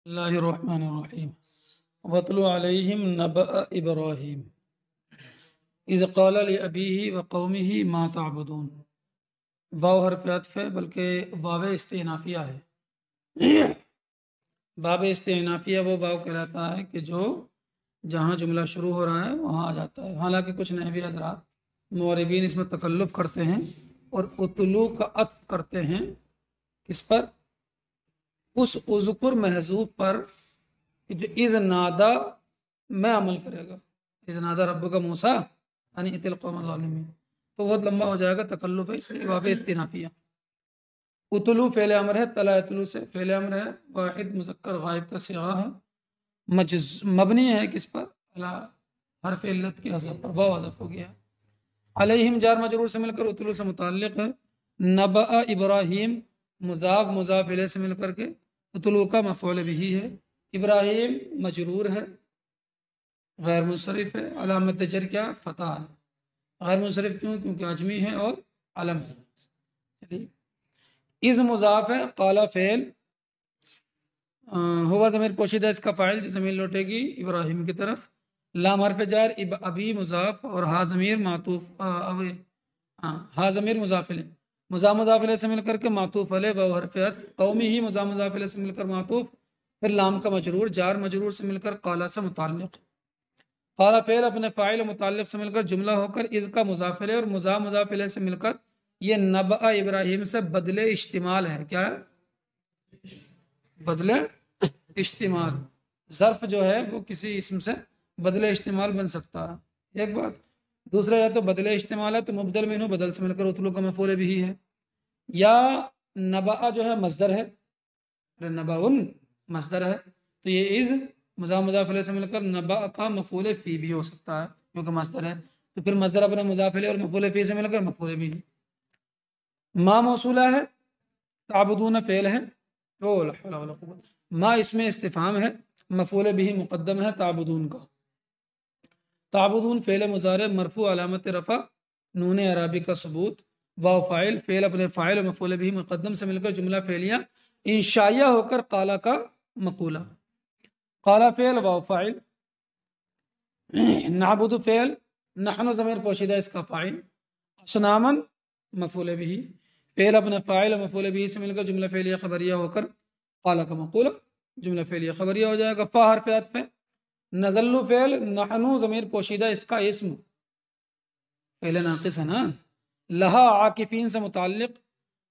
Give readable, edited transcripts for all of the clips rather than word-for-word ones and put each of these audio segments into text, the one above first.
बिस्मिल्लाहिर्रहमानिर्रहीम वतलु अलैहिम नबअ इब्राहीम इज़ क़ाला लिअबीही व क़ौमिही मा तअबुदून। वाव हर्फ अत्फ़ है, बल्कि वाव इस्तिनाफिया है। वाव इस्तिनाफिया वो वाव कहलाता है कि जो जहाँ जुमला शुरू हो रहा है वहाँ आ जाता है। हालांकि कुछ नहवी हज़रात मुअर्रिबीन इसमें तकल्लुफ़ करते हैं और उतलू का अत्फ़ करते हैं किस पर, उस उज़कुर महज़ूफ़ पर कि जो इज़ नादा में अमल करेगा। इज़ नादा रब्बुका मूसा अन इतिल कौमल ज़ालिमीन, तो बहुत लंबा हो जाएगा, तकल्लुफ़ है, इसलिए वाव इस्तिनाफिया। उतलू फ़ेल अमर है, तला यतलू से फ़ेल अमर है, वाहिद मुज़क्कर गायब का सिगा है, मबनी है किस पर, अला हर्फ इल्लत के हज़फ पर, वाव हज़फ हो गया है। अलैहिम जार मजरूर से मिलकर उतलू से मुताल्लिक़ है। नबअ इब्राहीम मुज़ाफ मुज़ाफ इलैह से मिलकर के उतलू का मफ़ऊल बिही है। इब्राहीम मजरूर है, गैर मुंसरिफ है, अलामत जर क्या, फतह है। गैर मुंसरिफ क्यों, क्योंकि अजमी है और अलम है। चलिए, इज़ मुज़ाफ है, काला फ़ेल, हुआ ज़मीर पोशीदा इसका फ़ाइल जो ज़मीर लौटेगी इब्राहिम की तरफ। लाम हर्फ जार, अभी मुज़ाफ और हा ज़मीर मातूफ, हा ज़मीर मुज़ाफ़िल मुज़ाफ़िल से मिलकर के मातूफ अलैह व हर्फ अत्फ़। कौमी ही मुज़ाफ़िल से मिलकर मातूफ, फिर लाम का मजरूर, जार मजरूर से मिलकर काला से मुताल्लिक़। काला फ़ेल अपने फ़ाइल मुताल्लिक़ से मिलकर जुमला होकर इज़ का मुज़ाफ़िल और मुज़ाफ़िल से मिलकर ये नबअ इब्राहिम से बदले इश्तिमाल है। क्या है, बदले इश्तिमाल। ज़र्फ जो है वो किसी इसम से बदले इश्तिमाल बन सकता है, एक बात। दूसरा, या तो बदले इश्तिमाल है तो मुबदल मिन्हु बदल से मिलकर उतलू का मफ़ऊल बिही है, या नबअ जो है मस्दर है, नबउन मस्दर है, तो ये इज़ मुज़ाफ़िल से मिलकर नबअ का मफ़ऊल फ़ी भी हो सकता है क्योंकि मस्दर है, तो फिर मस्दर अपने मुज़ाफ़िल और मफ़ऊल फ़ी से मिलकर मफ़ऊल बिही। मा मौसूला है, ताबुदून फ़ेल है, ओ ला हौला वला कुव्वत। मा इसमें इस्तिफ़ाम है, मफ़ऊल बिही मुक़द्दम है ताबुदून का। ताबुदून फ़ेल मुज़ारे मरफ़ू अलामत रफ़ा नून अराबी का सबूत। वाव फ़ाइल, फ़ेल अपने फ़ाइल और मफ़ऊल बिही मुक़द्दम से मिलकर जुमला फ़ेलिया इंशाइया होकर काला का मक़ूला। काला फ़ेल वाव फ़ाइल, नाबुदु फ़ेल, नहनु ज़मीर पोशीदा इसका फ़ाइल, असनामन मफ़ऊल बिही। फ़ेल अपने फ़ाइल और मफ़ऊल बिही से मिलकर जुमला फ़ेलिया ख़बरिया होकर काला का मक़ूला, जुमला फ़ेलिया ख़बरिया हो जाएगा। फ़ा हर्फ़ अत्फ़ है, नज़ल्लु फ़ेल, नहनु ज़मीर पोशीदा इसका इस्म, पहले नाक़िस है ना। लहा आकिफ़ीन से मुताल्लिक़,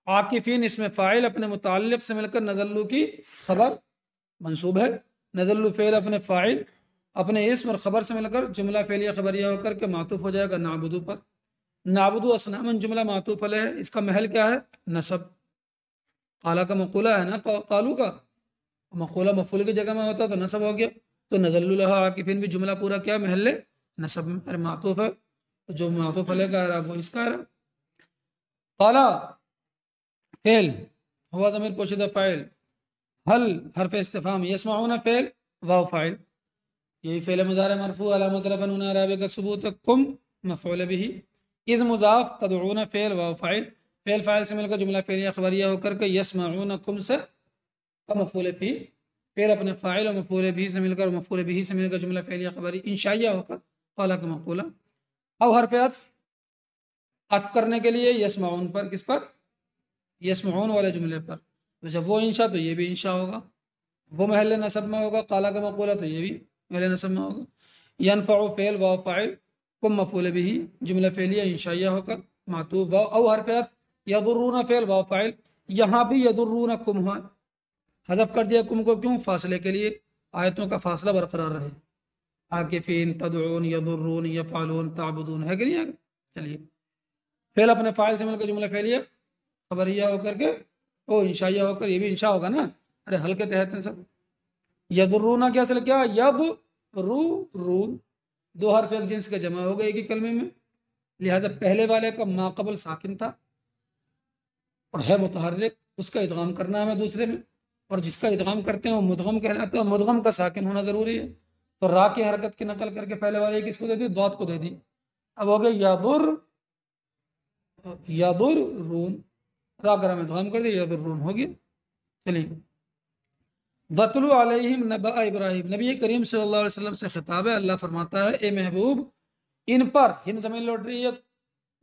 आकिफ़ीन इसमें फ़ाइल अपने मुताल्लिक़ से मिलकर नज़ल्लु की खबर मंसूब है। नज़ल्लु फ़ेल अपने फ़ाइल अपने इस्म और ख़बर से मिलकर जुमला फ़ेलिया ख़बरिया होकर के मातूफ़ हो जाएगा नाबुदु पर। नाबुदु असनामन जुमला मातूफ़ अलैह है, इसका महल क्या है, नसब। काला का मक़ूला है ना, कालू का मक़ूला मफ़ूल की जगह में होता तो नसब हो गया, तो नज़ल्लु लहा आकिफ़ीन भी जुमला पूरा क्या, महल नसब में, अरे मातूफ़ है तो जो मातूफ़ अलैह का है वो इसका है। काला फ़ेल, हुआ ज़मीर पोशीदा फ़ाइल, हल हर्फ इस्तिफ़ाम, यस्माऊना फ़ेल वाव फ़ाइल, यही फ़ेल मुज़ारे मरफ़ू अलामत रफ़अ नून अराबी का सबूत है, कुम मफ़ऊल बिही। इज़ मुज़ाफ़, तदऊना फ़ेल वाव फ़ाइल, फ़ेल फ़ाइल से मिलकर जुमला फ़ेलिया ख़बरिया होकर के यस्माऊना कुम से का मफ़ऊल बिही। फ़ेल अपने फ़ाइल और मफ़ऊल बिही से मिलकर मफ़ऊल बिही से मिलकर जुमला फ़ेलिया ख़बरी इंशाइया होकर काला का मक़ूला। अब हर्फ अत्फ़, अत्फ़ करने के लिए यस्माऊन पर, किस पर, यस्माऊन वाले जुमले पर, तो जब वो इंशा तो ये भी इंशा होगा, वो महल नसब में होगा, काला का मक़ूला तो ये भी महल नसब में होगा। यनफ़उ फ़ेल वाव फ़ाइल, कुम मफ़ऊल बिही, जुमला फ़ेलिया इंशाइया होकर मातूफ़ वाव। औ हर्फ अत्फ़, यदुर्रूना फ़ेल वाव फ़ाइल, यहाँ भी यदुर्रूना कुम है, हज़फ कर दिया कुम को, क्यों, फासले के लिए, आयतों का फासला बरकरार रहे। आकिफ़ीन, तदऊन, यदुर्रून, यफ़अलून, ताबुदून है कि नहीं है। चलिए, फ़ेल अपने फ़ाइल से मिलकर जुमला फ़ेलिया ख़बरिया होकर के ओ इंशाइया होकर, ये भी इंशा होगा ना, अरे हल के तहत है सब। यदुर्रूना क्या असल क्या, यद रू रून, दो हर्फ एक जिन्स के जमा हो गए एक ही कलमे में, लिहाजा पहले वाले का माक़बल साकिन था और है मुतहर्रिक, उसका इदगाम करना है हमें दूसरे में, और जिसका इदगाम करते हैं वो मुदगम कहलाता है, मुदगम का साकिन होना ज़रूरी है, तो रा की हरकत की नकल करके पहले वाले किसको दे दी, दाद को दे दी। अब हो गया यादुर, यादुर रून, रा कर हम इदगाम कर दिया, यादुर रून हो गया। चलिए, वतलु अलैहिम नबअ इब्राहिम, नबी करीम सल्लल्लाहु अलैहि वसल्लम से खिताब है। अल्लाह फरमाता है, ए महबूब, इन पर, हिम ज़मीन लौट रही है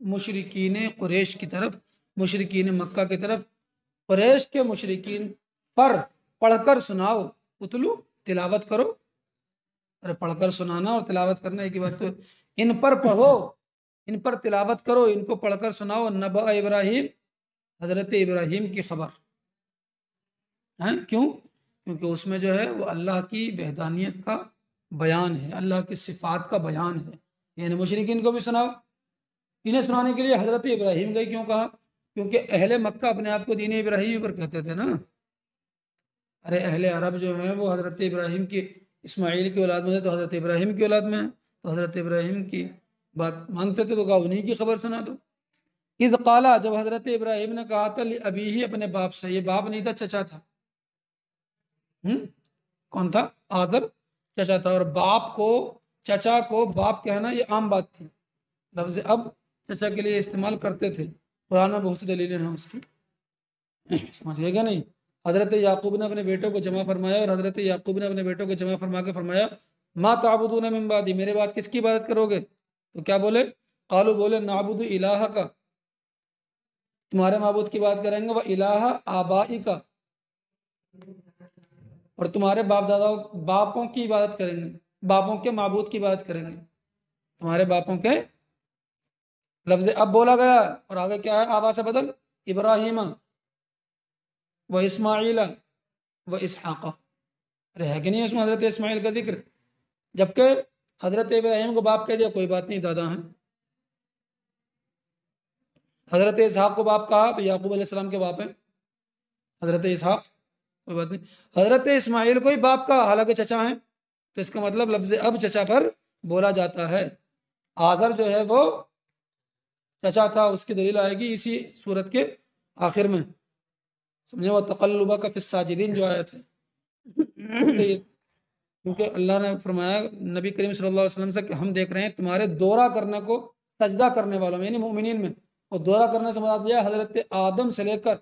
मुशरिकीन कुरैश की तरफ, मुशरिकीन मक्का की तरफ, कुरैश के मुशरिकीन पर पढ़कर सुनाओ। उतलू, तिलावत करो। अरे पढ़कर सुनाना और तिलावत करना एक ही बात। तो इन पर पढ़ो, इन पर तिलावत करो, इनको पढ़कर सुनाओ नबअ इब्राहिम, हजरत इब्राहिम की खबर है। क्यों? क्योंकि उसमें जो है वो अल्लाह की वहदानियत का बयान है, अल्लाह की सिफात का बयान है। यानी मुशरिकीन को भी सुनाओ। इन्हें सुनाने के लिए हजरत इब्राहिम गए, क्यों कहा? क्योंकि अहले मक्का अपने आप को दीन इब्राहिम पर कहते थे ना। अरे अहले अरब जो हैं वो हजरत इब्राहिम की, इस्माइल की औलाद में थे तो हजरत इब्राहिम की औलाद में है, तो हजरत इब्राहिम की बात मानते थे, तो कहा उन्हीं की खबर सुना दो। इस काला, जब हजरत इब्राहिम ने कहा था अभी ही अपने बाप से, ये बाप नहीं था, चचा था। कौन था? आदर चचा था। और बाप को, चचा को बाप कहना ये आम बात थी। लफ्ज अब चचा के लिए इस्तेमाल करते थे। कुरान में बहुत सी दलीलें हैं उसकी, समझ गए क्या? नहीं। हजरत याकूब ने अपने बेटों को जमा फरमाया, और हजरत याकूब ने अपने बेटों को जमा फरमा के फरमाया, मा ताबुदून मिन बादी, मेरे बाद किसकी इबादत करोगे? तो क्या बोले? कालू, बोले नाबुदु इलाहा का, तुम्हारे माबूद की बात करेंगे, वह इलाहा आबाई का, और तुम्हारे बाप दादाओं, बापों की इबादत करेंगे, बापों के माबूद की इबादत करेंगे, तुम्हारे बापों के। लफ्ज अब बोला गया, और आगे क्या है? आबा से बदल, इब्राहिम व इस्माइल व इसहाक। अरे है कि नहीं उसमें हजरत इस्माइल का जिक्र? जबकि हजरत इब्राहिम को बाप कह दिया, कोई बात नहीं, दादा हैं। हजरत इसहाक को बाप कहा तो याकूब अलैहिस्सलाम के बाप हैं हजरत इसहाक, कोई बात नहीं। हजरत इस्माइल को ही बाप का, हालांकि चचा हैं, तो इसका मतलब लफ्ज अब चचा पर बोला जाता है। आजर जो है वो चचा था, उसकी दलील आएगी इसी सूरत के आखिर में, समझे? वो तकल्लुबा का फिस्साजिदीन जो आयत है, क्योंकि अल्लाह ने फरमाया नबी करीम सल्लल्लाहु अलैहि वसल्लम से कि हम देख रहे हैं तुम्हारे दौरा करने को सजदा करने वालों में, यानी मोमिनीन में। और दौरा करने से मुराद यह हजरत आदम से लेकर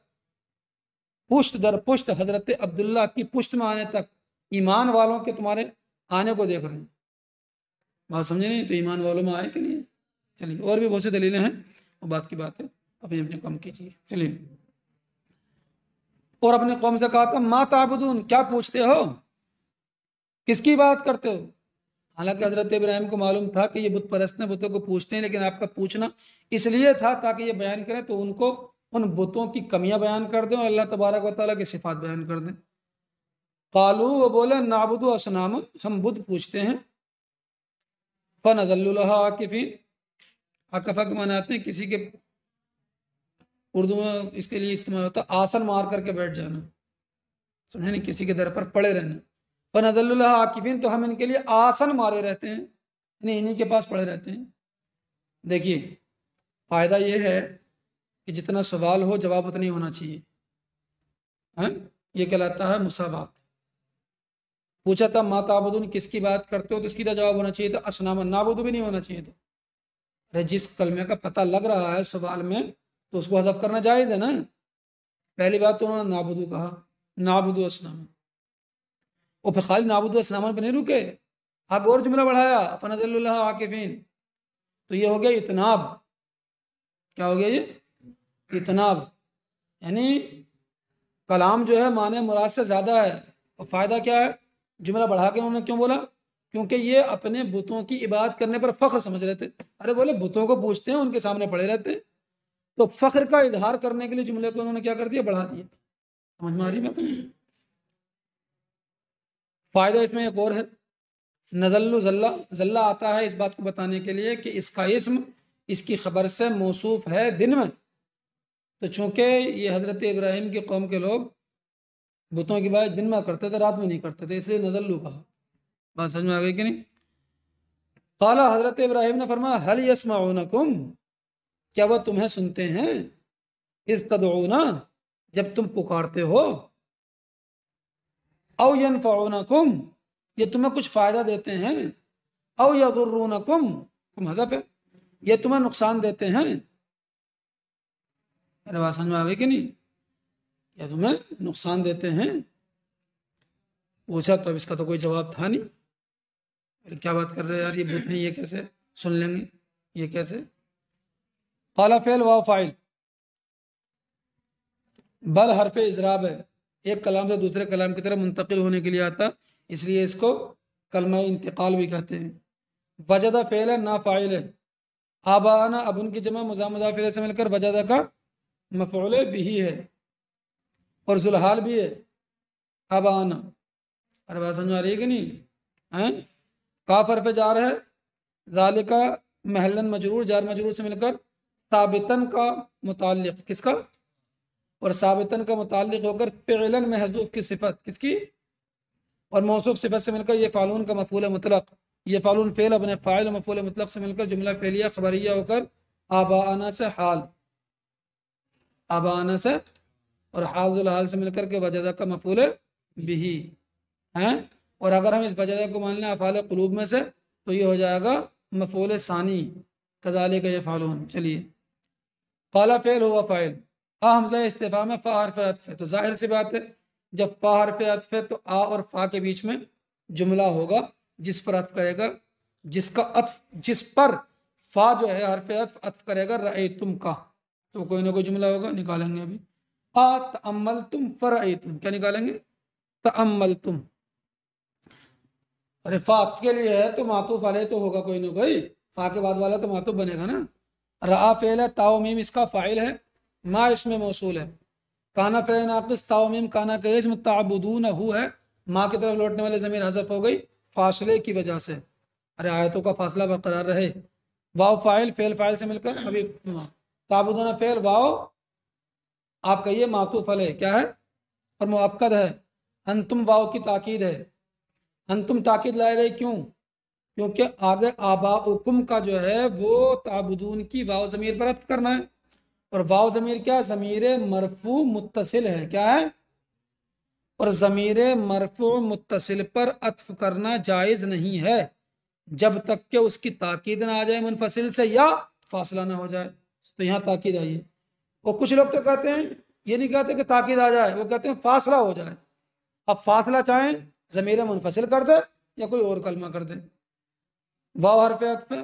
पुश्त दर पुश्त हजरत अब्दुल्ला की पुश्त में आने तक ईमान वालों के तुम्हारे आने को देख रहे हैं। बात समझे नहीं? तो ईमान वालों में आए कि नहीं? चलिए, और भी बहुत सी दलीलें हैं, वो बात की बात है, अपने अपने कम कीजिए। चलिए, और अपने कौम से कहा था, मा ताबुदून, क्या पूछते हो, किसकी बात करते हो? हालांकि हजरत इब्राहिम को मालूम था कि ये बुत परस्त हैं, बुतों को पूछते हैं, लेकिन आपका पूछना इसलिए था ताकि ये बयान करें तो उनको उन बुतों की कमियां बयान कर दें और अल्लाह तबारक व तआला की सिफात बयान कर दें। कालू, वो बोले, नाबुदु असनाम, हम बुत पूछते हैं। फनज़ल्लुलहा आकिफीन, आकफा के माने आते हैं किसी के, उर्दू में इसके लिए इस्तेमाल होता है आसन मार करके बैठ जाना, समझे नहीं? किसी के दर पर पड़े रहना। फनज़ल्लुलहा आकिफीन, तो हम इनके लिए आसन मारे रहते हैं, यानी इन्हीं के पास पड़े रहते हैं। देखिए, फायदा ये है कि जितना सवाल हो जवाब उतना ही होना चाहिए, है? ये कहलाता है मुसावात। पूछा था मा ताबुदून, किसकी बात करते हो, तो इसकी तो जवाब होना चाहिए था असनाम, नाबुदू भी नहीं होना चाहिए था। अरे जिस कलमे का पता लग रहा है सवाल में तो उसको हज़फ करना जायज़ है ना। पहली बात तो उन्होंने नाबुदू कहा, नाबुदू असनाम, और फिर खाली नाबुदू असनाम पर नहीं रुके, आगे और जुमला बढ़ाया, फनज़ल्लुलहा आकिफीन। तो ये हो गया इतनाब। क्या हो गया ये? इतनाब, यानी कलाम जो है माने मुराद से ज़्यादा है। और फ़ायदा क्या है? जुमला बढ़ा के उन्होंने क्यों बोला? क्योंकि ये अपने बुतों की इबादत करने पर फ़ख्र समझ रहे थे। अरे बोले बुतों को पूछते हैं, उनके सामने पड़े रहते हैं, तो फ़ख्र का इजहार करने के लिए जुमले को उन्होंने क्या कर दिया? बढ़ा दिया। समझ में आ रही बात? फ़ायदा इसमें एक और है, नज़ल्लु ज़ल्ला, ज़ल्ला आता है इस बात को बताने के लिए कि इसका इस्म इसकी खबर से मौसूफ है दिन में। तो चूंकि ये हज़रत इब्राहिम की कौम के लोग बुतों की बात दिन में करते थे, रात में नहीं करते थे, इसलिए नज़ल्लु कहा। बात समझ में आ गई कि नहीं? काला, हज़रत इब्राहिम ने फरमाया, हल यस्माउनकुम, क्या वह तुम्हें सुनते हैं? इस तदऊना, जब तुम पुकारते हो। औ यनफउनकुम, ये तुम्हें कुछ फायदा देते हैं। औ यदुर्रुनकुम, तुम हज़फ है, ये तुम्हें नुकसान देते हैं। मेरे बात समझ में आ गई कि नहीं? या तुम्हें नुकसान देते हैं। पूछा तो अब इसका तो कोई जवाब था नहीं। अरे क्या बात कर रहे हैं यार, ये बुत हैं, ये कैसे सुन लेंगे, ये कैसे। काला फेल वाव फाइल, बल हरफ इजराब है, एक कलाम से दूसरे कलाम की तरफ मुंतकिल होने के लिए आता, इसलिए इसको कलमा इंतकाल भी कहते हैं। वजदा फेल है, ना फाइल है। आबाना अब उनकी जमा मुजाफिल से मिलकर वजदा का मफऊल बिही है, और जुलहाल भी है। आबाना, अरे बात समझ आ रही है कि नहीं हैं। काफ हरफ जार है, जालिका महलन मजरूर, जार मजरूर से मिलकर साबितन का मुताल्लिक, किसका, और साबितन का मुताल्लिक होकर फ़िअलन महज़ूफ़ की सिफत, किसकी, और मौसूफ सिफत से मिलकर ये फ़ालून का मफ़ूल मुतलक, ये फ़ालून फ़ेल अपने फ़ाइल मफ़ूल मुतलक से मिलकर जुमला फ़ेलिया खबरिया होकर आबाना से हाल, आबाना से और हाजुल हाल से मिलकर के वजदा का मफ़ूल बिही हैं। और अगर हम इस वजदा को मान लें अफ़ाल क़ुलूब में से तो ये हो जाएगा मफ़ूल सानी, कज़ालिका यफ़अलून। चलिए, क़ाला फ़ेल हुआ फ़ाइल, आ हमज़ा इस्तिफ़हाम में फ़ा हर्फ़ अत्फ़ है, तो जाहिर सी बात है जब फ़ा हर्फ़ अत्फ़ है तो आ और फ़ा के बीच में जुमला होगा जिस पर अत्फ़ करेगा, जिसका अत्फ़, जिस पर फ़ा जो है हर्फ़ अत्फ़ अत्फ़ करेगा रअयतुम का, तो कोई ना कोई जुमला होगा, निकालेंगे अभी। आ तअम्मलतुम फ़रअयतुम, क्या निकालेंगे, तअम्मलतुम। अरे फ़ा अत्फ़ के लिए है तो मातूफ़ अलैह तो होगा कोई ना कोई, फ़ा के बाद वाला तो मातूफ़ बनेगा ना। रआ फ़ेल है, ताओ मीम इसका फ़ाइल है, मा इसमें मौसूल है। काना फ़े नाक़िस, ताओ मीम काना का इस्म, ताबुदूनहु है, माँ की तरफ लौटने वाले ज़मीर हज़फ हो गई फासले की वजह से। अरे आयतों का फासला बरकरार रहे। वाव फ़ाइल, फ़ेल फ़ाइल से मिलकर अभी ताबुदून फ़ेल, वाव आप कहिए मातूफ़ अलैह क्या है और मुअक्कद है। अंतुम वाव की ताकीद है, अंतुम ताकीद लाई गई क्यों, क्योंकि आगे आबाउकुम का जो है वो ताबुदून की वाव ज़मीर पर अत्फ़ करना है, और वाव ज़मीर क्या, ज़मीर मरफू मुत्तसिल है, क्या है, और ज़मीर मरफू मुत्तसिल पर अत्फ़ करना जायज़ नहीं है जब तक कि उसकी ताकीद ना आ जाए मुनफसिल से या फासला ना हो जाए। तो यहाँ ताकीद आई है। और कुछ लोग तो कहते हैं, ये नहीं कहते कि ताकीद आ जाए, वो कहते हैं फासला हो जाए। अब फासला चाहें ज़मीर मुनफसिल कर दे या कोई और कलमा कर दे। वाव हरफ अत्फ़ है,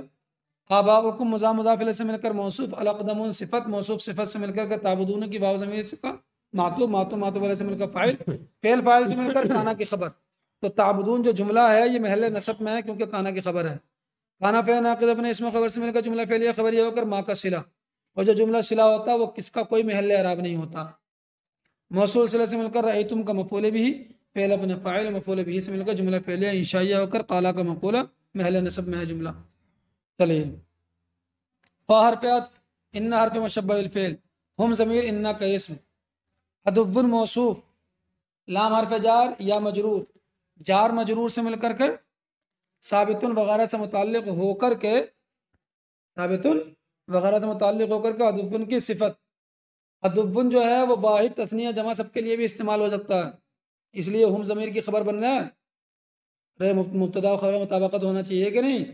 आबाउकुम मुज़ाफ़ से मिलकर मौसूफ, अलअक़दमून सिफत, मौसूफ सिफत से मिलकर के ताबुदून की वाव ज़मीर का मातूफ़ वाले से मिलकर फ़ाइल, फ़ेल फ़ाइल से मिलकर काना की खबर। तो ताबुदून जो जुमला है ये महल नसब में है क्योंकि काना की खबर है। काना फ़े नाक़िद अपने इसमें खबर से मिलकर जुमला फ़ेलिया खबरिया होकर माँ का सिला, और जो जुमला सिला होता है वो किसका कोई महल एराब नहीं होता। मौसूल सिला से मिलकर रअयतुम का मफ़ूल बिही, फ़ेल अपने फ़ाइल मफ़ूल बिही से मिलकर जुमला फ़ेलिया इंशाइया होकर काला का मक़ूला महल नसब में है जुमला। चलिए, फ़ा हर्फ़ अत्फ़, इन्ना हर्फ़ मुशब्बह बिल फ़ेल, हुम ज़मीर इन्ना का इस्म, अदुव्वुन मौसूफ, लाम हर्फ़ जार या मजरूर, जार मजरूर से मिलकर के साबितुन वगैरह से मुताल्लिक होकर के, साबितुन वगैरह से मुताल्लिक होकर के अदुव्वुन की सिफत। अदुव्वुन जो है वो वाहिद तस्निया जमा सबके लिए भी इस्तेमाल हो सकता है, इसलिए हम ज़मीर की खबर बन रहा है। रे मुब्तदा खबर मुताबकत होना चाहिए कि नहीं,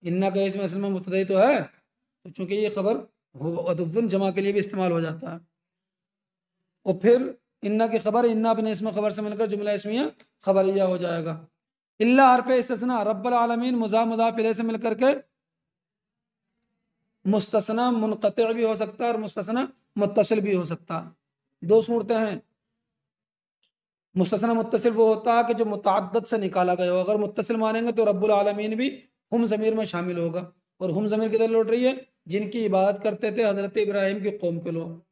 इन्ना का इसमें असल में मुब्तदा ही तो है, तो चूंकि ये खबर अदुव्वुन जमा के लिए भी इस्तेमाल हो जाता है। और फिर इन्ना की खबर, इन्ना अपने इसमें खबर से मिलकर जुमला इसमिया खबरिया हो जाएगा। इल्ला हरफ इस्तिस्ना, रब्बुल आलमीन मुज़ाफ़ इलैह से मिलकर के मुस्तस्ना मुनक़ति भी हो सकता है और मुस्तस्ना मुत्तसिल भी हो सकता है। दो सूरतें हैं। मुस्तस्ना मुत्तसिल वो होता है कि जो मुतअद्दिद से निकाला गया हो, अगर मुत्तसिल मानेंगे तो रब्बुल आलमीन भी हम ज़मीर में शामिल होगा, और हम ज़मीर किधर लौट रही है, जिनकी इबादत करते थे हज़रत इब्राहिम की कौम के लोग।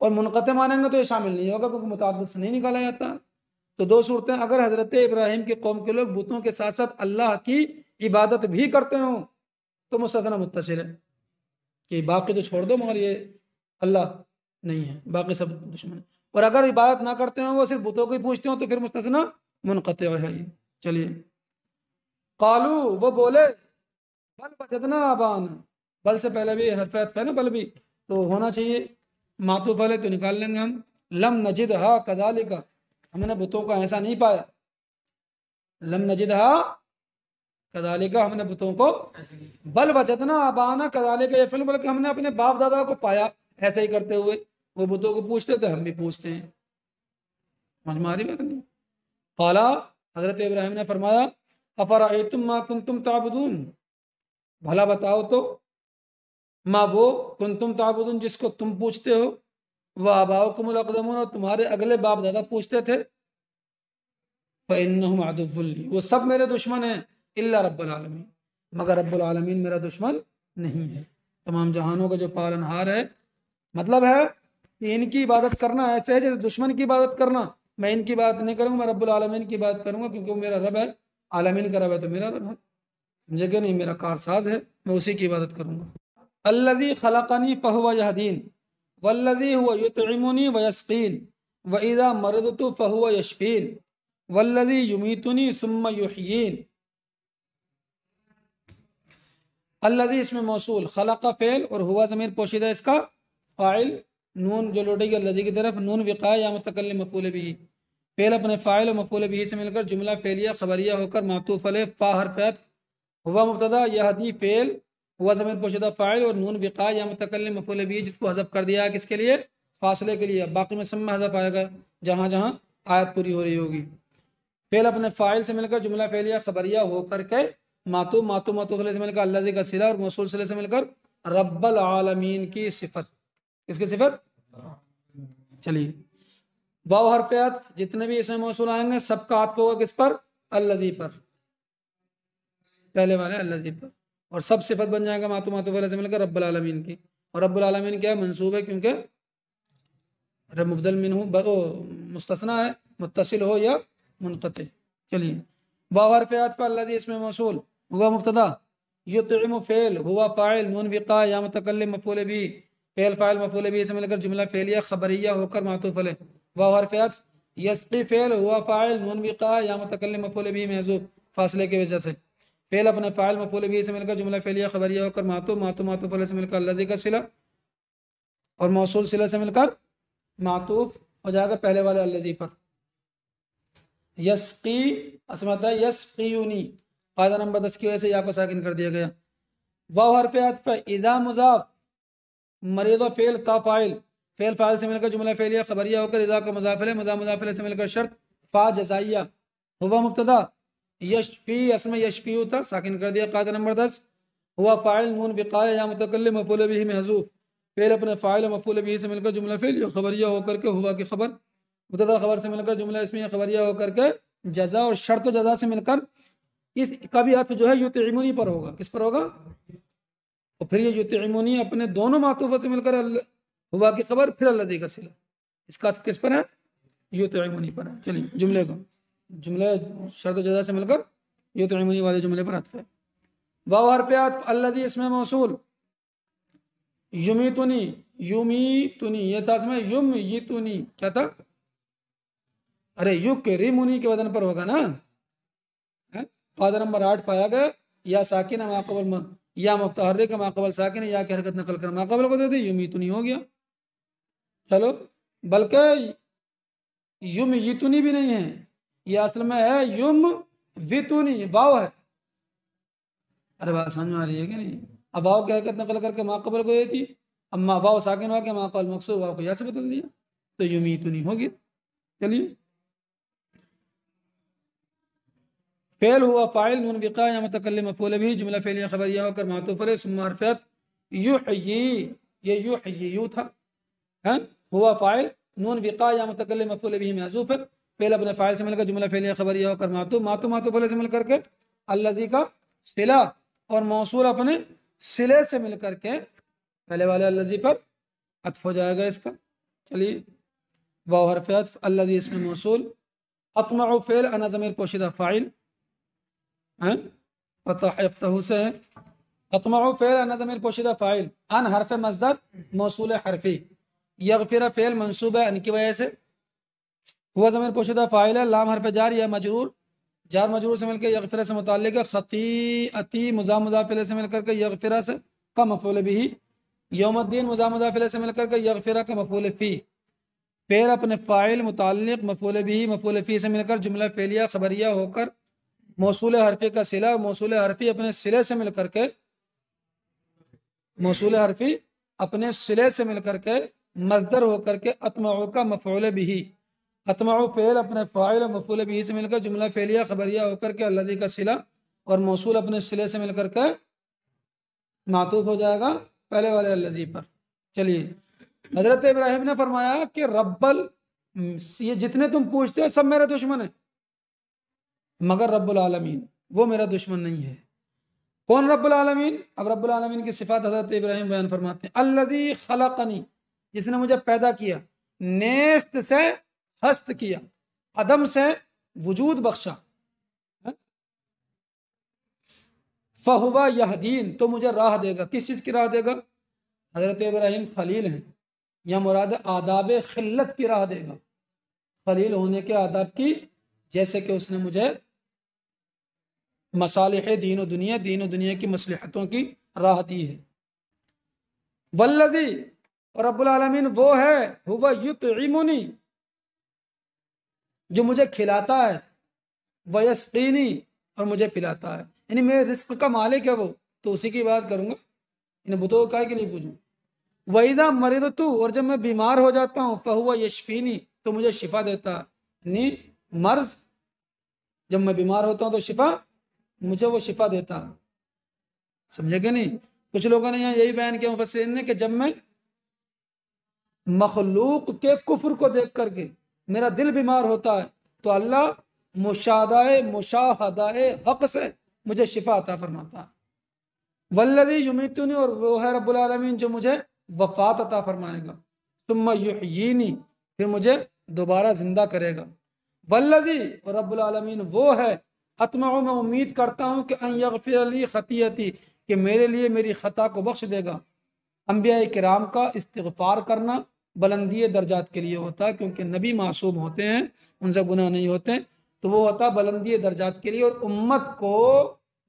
और मुनक़ति मानेंगे तो ये शामिल नहीं होगा क्योंकि मुतअद्दिद से नहीं निकाला जाता। तो दो सूरतें, अगर हज़रत इब्राहिम की कौम के लोग बुतों के साथ साथ अल्लाह की इबादत भी करते हों तो मुस्तस्ना मुत्तसिल है कि बाकी तो छोड़ दो मगर ये अल्लाह नहीं है, बाकी सब दुश्मन है। और अगर इबादत ना करते हो, वो सिर्फ बुतों को ही पूछते हो, तो फिर मुस्तस्ना मुनक़ति है ये। चलिए, कालू वो बोले, बल वजदना आबाना, बल से पहले भी हरफ अत्फ़ है ना, बल भी तो होना चाहिए मातूफ़ अलैह, तो निकाल लेंगे हम। लम नजिद हा कज़ालिका, हमने बुतों को ऐसा नहीं पाया। लम नजिद हा कज़ालिका, हमने बुतों को, बल वजदना आबाना कज़ालिका, ये फिल्म, बल्कि हमने अपने बाप दादा को पाया ऐसे ही करते हुए। वो बुतों को पूछते थे, हम भी पूछते हैं। समझ में आ रही बात नहीं। काला, हजरत इब्राहिम ने फरमाया, अफरअयतुम मा कुंतुम ताबुदून, भला बताओ तो, माँ वो कुंतुम ताबुदून जिसको तुम पूछते हो, वह आबाउकुमुल अक़दमून और तुम्हारे अगले बाप दादा पूछते थे, फ़इन्नहुम अदुव्वुन ली, वो सब मेरे दुश्मन हैं, इल्ला रब्बुल आलमीन, मगर रब्बुल आलमीन मेरा दुश्मन नहीं है, तमाम जहानों का जो पालनहार है। मतलब है कि इनकी इबादत करना ऐसे है जैसे दुश्मन की इबादत करना। मैं इनकी बात नहीं करूंगा, मैं रब्बुल आलमीन की बात करूंगा, क्योंकि वो मेरा रब है, आलमीन का रब है तो मेरा रब है, समझे नहीं, मेरा कारसाज है, मैं उसी की इबादत करूंगा। अल्लज़ी खलक़नी फहुव यहदीन वल्लज़ी हुवा युतइमुनी व यस्क़ीन व इज़ा मरिदतु फहुव यशफ़ीन वल्लज़ी युमीतुनी सुम्मा युहयीन। अल्लज़ी इसमें मौसूल, खलक़ फ़ेल और हुआ ज़मीर पोशीदा इसका फ़ाइल, नून जो लौटेगी अल्लज़ी की तरफ, नून विक़ाया या मुतकल्लिम मफ़ूल बिही, फ़ेल अपने फ़ाइल और मफ़ूल बिही से मिलकर जुमला फ़ेलिया ख़बरिया होकर मातूफ़ अलैह फ़ा हर्फ़ अत्फ़, हुआ मुब्तदा, यहदी फ़ेल, हुआ ज़मीर पोशीदा फ़ाइल और नून विक़ाया या मुतकल्लिम मफ़ूल बिही जिसको हज़फ कर दिया है किसके लिए, फासले के लिए, बाकी में सब में हज़फ आएगा जहाँ जहाँ आयत पूरी हो रही होगी। फ़ेल अपने फ़ाइल से मिलकर जुमला फ़ेलिया ख़बरिया होकर के मातूफ़ मातूफ़ से मिलकर अल्लज़ी का सिला और मौसूल सिले से मिलकर रब्बल आलमीन की सिफत, किसकी सिफत, चलिए। वाव हर्फ अत्फ़, जितने भी इसमें मौसूल आएंगे सबका अत्फ़ होगा किस पर, अल्लज़ी पर, पहले वाले अल्लज़ी पर, और सब सिफत बन जाएगा मातूफ़ मातूफ़ से मिलकर रब्बल आलमीन की। और रब्बुल आलमीन क्या है, मंसूब है, क्योंकि रब मुबदल मिन्हु मुस्तस्ना है, मुत्तसिल हो या मुनक़ति। चलिए, वाव हर्फ अत्फ़ अल्लज़ी इसमें मौसूल, हुआ मुब्तदा, युतइमु फ़ेल, हुआ फ़ाइल, नून विक़ा या मुतकल्लिम मफ़ूल बिही, फ़ेल फ़ाइल मफ़ूल बिही से मिलकर जुमला फ़ेलिया ख़बरिया होकर मातूफ़ अलैह। वाव हर्फ अत्फ़, यस्क़ी फ़ेल, हुआ फ़ाइल, नून विक़ा या मुतकल्लिम मफ़ूल बिही महज़ूफ़ फासले की वजह से, फ़ेल अपने फ़ाइल मफ़ूल बिही से मिलकर जुमला फ़ेलिया ख़बरिया होकर मातूफ़ अलैह से मिलकर अल्लज़ी का सिला और मौसूल सिला से मिलकर मातूफ़ हो जाएगा पहले वाले अल्लज़ी पर। यस्क़ी असमत है यस्क़ीयुनी, कायदा नंबर 10 की वजह से या को साकिन कर दिया गया। वाव हर्फ अत्फ़, इज़ा मुज़ाफ़, मरीज़ फ़ेल ता फ़ाइल, फ़ेल फ़ाइल से मिलकर जुमला फ़ेलिया ख़बरिया होकर इज़ा का मुज़ाफ़ मुज़ाफ़ से मिलकर शर्त फ़ा जज़ाइया, हुआ मुब्तदा, यशफ़ी असम यशफ़ी था साकिन कर दिया कायदा नंबर 10, हुआ फ़ाइल, नून विक़ाया या मुतकल्लिम मफ़ूल बिही महज़ूफ़, फ़ेल अपने फ़ाइल मफ़ूल बिही से मिलकर जुमला फ़ेलिया ख़बरिया होकर के हुआ की खबर, मुब्तदा खबर से मिलकर जुमला इसमिया ख़बरिया होकर के जज़ा और शर्त जज़ा से मिलकर इसका भी अर्थ जो है युतइमुनी पर होगा, किस पर होगा, और फिर ये युतइमुनी अपने दोनों मातूफ़ों से मिलकर हुआ की खबर फिर अल्लज़ी का सिला, इसका अर्थ किस पर है, युतइमुनी पर है। चलिए जुमले को, जुमले शर्त जज़ा से मिलकर युतइमुनी वाले जुमले पर अर्थ है। वाव हर्फ अत्फ़ अल्लज़ी इसमें मौसूल, युमीतुनी, युमीतुनी ये था इसमें युमयितुनी, क्या था, अरे युकरिमुनी के वजन पर होगा ना, कायदा नंबर 8 पाया गया, या साकिन माक़बल या मुतहर्रिक माक़बल साकिन, या की हरकत नकल कर माक़बल को दे दी, युमीतुनी हो गया। चलो, बल्कि युमयितुनी भी नहीं है, ये असल में है युमवितुनी, वाव है। अरे बात समझ में आ रही है कि नहीं, अब वाव की हरकत नकल करके माक़बल को देती, अब वाव साकिन हो गया, माक़बल मकसूर वाव को या से बदल दिया, तो युमीतुनी हो गया। चलिए, फ़ेल हुआ फ़ाइल, नून विक़ा या मुतकल्लिम मफ़ूल बिही, जुमला फ़ेलिया ख़बरिया होकर मातूफ़ अलैह, सुम्मा हर्फ़ अत्फ़, युहयी, ये युहयी था, हैं, हुआ फ़ाइल, नून विक़ा या मुतकल्लिम मफ़ूल बिही महज़ूफ़ है, फ़ेल अपने फ़ाइल से मिलकर जुमला फ़ेलिया ख़बरिया होकर मातूफ़ अलैह से मिलकर के अल्लज़ी का सिला और मौसूल अपने सिले से मिलकर के पहले वाले अल्लज़ी पर अत्फ़ हो जाएगा इसका। चलिए, वाव हर्फ़ अत्फ़ अल्लज़ी इसमें मौसूल, अत्मउ फ़ेल, अना ज़मीर पोशीदा फ़ाइल, फतह यफ्तहु से है, अत्मउ फ़ेल अना ज़मीर पोशीदा फ़ाइल, अन हर्फ मज़दर मौसूल हरफ़ी, यग़फ़िर फ़ेल मंसूब है अन की वजह से, हुआ ज़मीर पोशीदा फ़ाइल है, लाम हर्फ जार या मजरूर, जार मजरूर से मिलकर यग़फ़िर से मुताल्लिक़ है, ख़तीअती मुज़ाफ़ इलैह से मिलकर के यग़फ़िर से का मफ़ऊल बिही, यौमुद्दीन मुज़ाफ़ इलैह से मिलकर के यग़फ़िर का मफ़ऊल फ़ी, फ़ेल अपने फ़ाइल मुताल्लिक़ मफ़ऊल बिही मफ़ऊल फ़ी से मिलकर जुमला फ़ेलिया ख़बरिया होकर मौसूल हरफ़ी का सिला, मौसूल हरफ़ी अपने सिले से मिलकर के, मौसूल हरफ़ी अपने सिले से मिलकर के मज़दर होकर के अत्मउ का मफ़ऊल बिही, अतमाउ फ़ेल अपने फ़ाइल और मफ़ूल बिही से मिलकर जुमला फ़ेलिया खबरिया होकर के अल्लज़ी का सिला और मौसूल अपने सिले से मिलकर के मातूफ हो जाएगा पहले वाले अल्लज़ी पर। चलिए, हज़रत इब्राहिम ने फरमाया कि रब्बल, ये जितने तुम पूछते हो सब मेरे दुश्मन है, मगर रब्बुल आलमीन वो मेरा दुश्मन नहीं है। कौन रब्बुल आलमीन? अब रब्बुल आलमीन की सिफात हज़रत इब्राहिम बयान फरमाते हैं, अल्लज़ी खलक़नी, जिसने मुझे पैदा किया, नेस्त से हस्त किया, अदम से वजूद बख्शा, फहुवा यहदीन, तो मुझे राह देगा। किस चीज़ की राह देगा? हज़रत इब्राहिम खलील हैं, या मुराद आदाब खिल्लत की राह देगा, खलील होने के आदाब की, जैसे कि उसने मुझे मसालिह दीन और दुनिया की मसलहतों की राह दी है। वल्लज़ी, और रब्बुल आलमीन वो है, हुवा युतइमुनी, जो मुझे खिलाता है, वयस्कीनी, और मुझे पिलाता है, यानी मेरे रिस्क का मालिक है वो, तो उसी की बात करूंगा, इन बुतों का के लिए पूछूं। वैज़ा मरिदतु, और जब मैं बीमार हो जाता हूँ, फहुवा यशफीनी, तो मुझे शिफा देता है, यानी मर्ज, जब मैं बीमार होता हूँ तो शिफा, मुझे वो शिफा देता है। समझे कि नहीं? कुछ लोगों ने यहाँ यही बयान किया मुफस्सिरीन ने कि जब मैं मखलूक के कुफ्र को देख करके मेरा दिल बीमार होता है, तो अल्लाह मुशाहदाए हक से मुझे शिफा अता फरमाता है। वल्लज़ी युमीतुनी, और वो है रब्बुल आलमीन जो मुझे वफात अता फरमाएगा, तुम्मा युहयीनी, फिर मुझे दोबारा जिंदा करेगा। वल्लज़ी, और रब्बुल आलमीन वो है, अतमउ, मैं उम्मीद करता हूँ कि अन यग़फ़िर ली खतियती, कि मेरे लिए मेरी खता को बख्श देगा। अंबिया किराम का इस्तिग़फ़ार करना बुलंदी दर्जात के लिए होता है, क्योंकि नबी मासूम होते हैं, उनसे गुनाह नहीं होते, तो वो होता बुलंदी दर्जात के लिए, और उम्मत को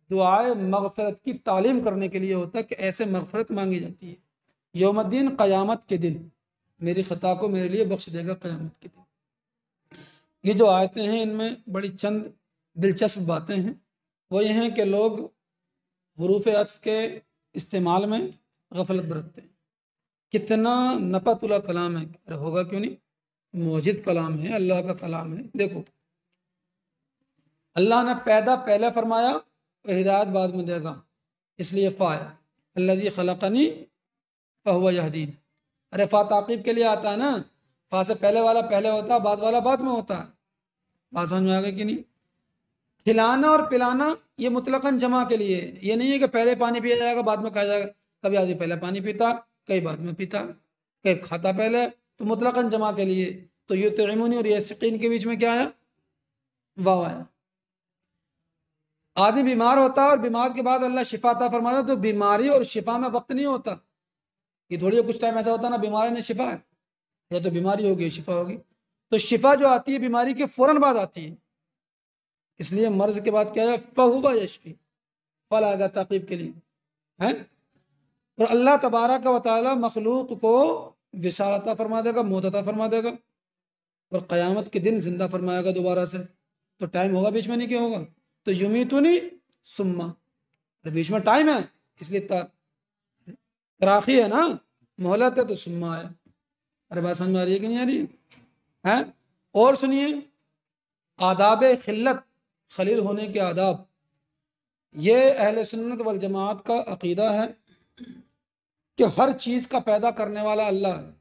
दुआए मग़फ़िरत की तालीम करने के लिए होता है कि ऐसे मग़फ़िरत मांगी जाती है। यौमुद्दीन, क़यामत के दिन मेरी खता को मेरे लिए बख्श देगा क़यामत के दिन। ये जो आयतें हैं, इनमें बड़ी चंद दिलचस्प बातें हैं। वो ये हैं कि लोग हुरूफ़ अत्फ़ के इस्तेमाल में गफलत बरतते हैं। कितना नपतुला कलाम है, अरे होगा क्यों नहीं, मोजिज़ कलाम है, अल्लाह का कलाम है। देखो, अल्लाह ने पैदा पहले फरमाया, तो हिदायत बाद में देगा, इसलिए फ़ाया अल्लज़ी खलक़नी फहुवा यहदीन। अरे फ़ा ताक़ीब के लिए आता है ना, फ़ा से पहले वाला पहले होता है, बाद वाला बाद में होता है। बात समझ में आ गई कि नहीं? खिलाना और पिलाना ये मुतलकन जमा के लिए, ये नहीं है कि पहले पानी पिया जाएगा बाद में खाया जाएगा। कभी आदमी पहले पानी पीता, कई बाद में पीता, कई खाता पहले, तो मुतलकन जमा के लिए। तो युतइमुनी और यस्कीन के बीच में क्या आया? वाव आया। आदमी बीमार होता है और बीमार के बाद अल्लाह शिफा अता फरमाता, तो बीमारी और शिफा में वक्त नहीं होता। ये थोड़ी कुछ टाइम ऐसा होता ना, बीमारी ने शिफा है, या तो बीमारी होगी शिफा होगी। तो शिफा जो आती है बीमारी के फौरन बाद आती है, इसलिए मर्ज के बाद क्या है? फहुवा यशफी, फल आएगा ताकीब के लिए है। और अल्लाह तबारक व तआला मखलूक को विसाल अता फरमा देगा, मौत अता फरमा देगा, और क़यामत के दिन जिंदा फरमाएगा दोबारा से। तो टाइम होगा बीच में, नहीं क्या होगा? तो युमीतुनी सुम्मा, बीच में टाइम है, इसलिए तराखी है ना, मोहलत है, तो सुम्मा आया। अरे बात समझ में आ रही है कि नहीं आ रही है? और सुनिए, आदाब खिल्लत, खलील होने के आदाब, ये अहले सुन्नत वल जमात का अकीदा है कि हर चीज़ का पैदा करने वाला अल्लाह है।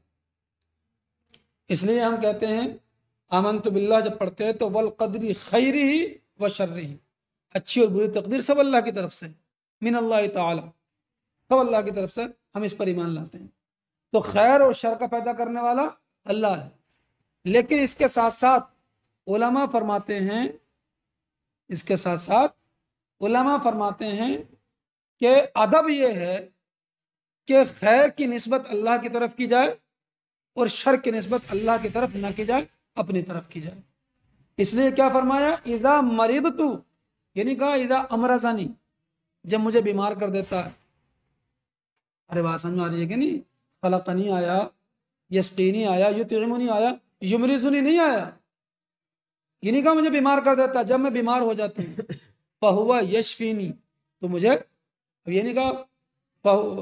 इसलिए हम कहते हैं आमनतु बिल्लाह जब पढ़ते हैं तो वल क़द्री खैरिही व शर्रिही, अच्छी और बुरी तकदीर सब अल्लाह की तरफ से, मिन अल्लाह ताला, सब अल्लाह की तरफ से, हम इस पर ईमान लाते हैं। तो खैर और शर का पैदा करने वाला अल्लाह है। लेकिन इसके साथ साथ उलमा फरमाते हैं, इसके साथ साथ उलमा फरमाते हैं कि अदब यह है कि खैर की निस्बत अल्लाह की तरफ की जाए और शर की निस्बत अल्लाह की तरफ ना की जाए, अपनी तरफ की जाए। इसलिए क्या फरमाया? इज़ा मरिदतु, यानी कहा इज़ा अमरज़नी, जब मुझे बीमार कर देता है। अरे बात समझ में आ रही है कि नहीं? खलक़नी आया, यस्कीनी आया, युतइमुनी आया, युमरिज़ुनी नहीं आया। ये नहीं कहा मुझे बीमार कर देता, जब मैं बीमार हो जाता हूँ फहुवा यशफीनी, तो मुझे, ये नहीं कहा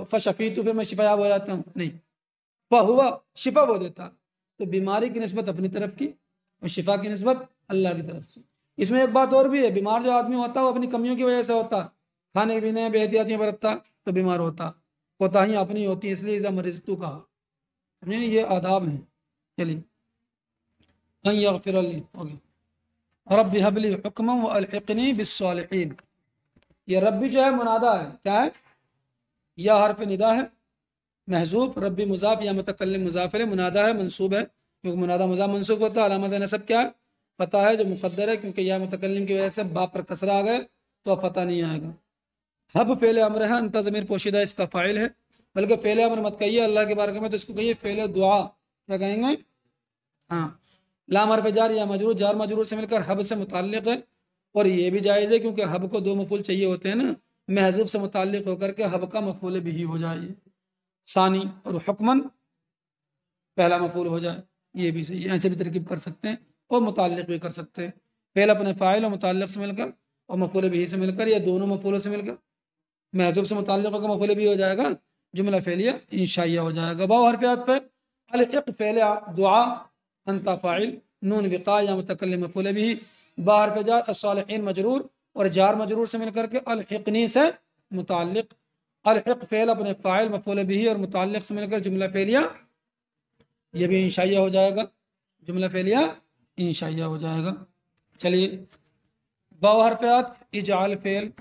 फशफी तो फिर मैं शिफायाब हो जाता हूँ, नहीं, फहुवा शिफा वो देता। तो बीमारी की निस्बत अपनी तरफ की और शिफा की निस्बत अल्लाह की तरफ से। इसमें एक बात और भी है, बीमार जो आदमी होता है वो अपनी कमियों की वजह से होता, खाने पीने बेहतियातियाँ बरतता तो बीमार होता, कोताहियाँ अपनी होती हैं, इसलिए इज़ा मरिज़तु कहा। समझे, ये आदाब हैं। चलिए, अन यग़फ़िर ली हो गया। रब्बि हबली हुक्मन व अलहिक़नी बिस्सालिहीन। ये रब्बी जो है मुनादा है, क्या है? या हर्फ निदा है महजूफ, रब्बी मुजाफ या मुतकल्लिम मुजाफ है, मुनादा है मंसूब है क्योंकि मुनादा मुजाफ मंसूब होता है। अलामत नसब क्या है? फतह है जो मुकद्दर है, क्योंकि या मुतकल्लिम की वजह से बाप पर कसरा आ गए तो अब फतह नहीं आएगा। हब फेल अमर है, अंता ज़मीर पोशीदा इसका फ़ाइल है, बल्कि फेल अमर मत कहिए अल्लाह के बारे में, तो इसको कहिए फेल दुआ। क्या कहेंगे? हाँ, लाम हर्फ जार या मजरूर, जार मजरूर से मिलकर हब से मुताल्लिक है, और ये भी जायज़ है क्योंकि हब को दो मफूल चाहिए होते हैं ना, महजूब से मुताल्लिक होकर के हब का मफूल भी हो जाए सानी, और हुक्मन पहला मफूल हो जाए, ये भी सही है। ऐसे भी तरकीब कर सकते हैं और मुताल्लिक भी कर सकते हैं। फेल अपने फ़ाइल और मुताल्लिक से मिलकर और मफूल भी से मिलकर, या दोनों मफूलों से मिलकर महजूब से मुताल्लिक होकर मफूल भी हो जाएगा, जुमला फेलिया इंशाइया हो जाएगा। वाव हर्फ अत्फ है, अलहिक़ फेल दुआ, अंता फ़ाइल, नून विक़ा या मुतकल्लिम मफूल भी, बा हर्फ जार, अस्सालिहीन मजरूर और जार मजरूर से मिलकर के अलहिक़नी से मुताल्लिक, अलहिक़ फेल अपने फ़ाइल मफूल भी और मुताल्लिक से मिलकर जुमला फेलिया, ये भी इंशाइया हो जाएगा, जुमला फेलिया इंशाइया हो जाएगा। चलिए, वाव हर्फ अत्फ इजाल फेल,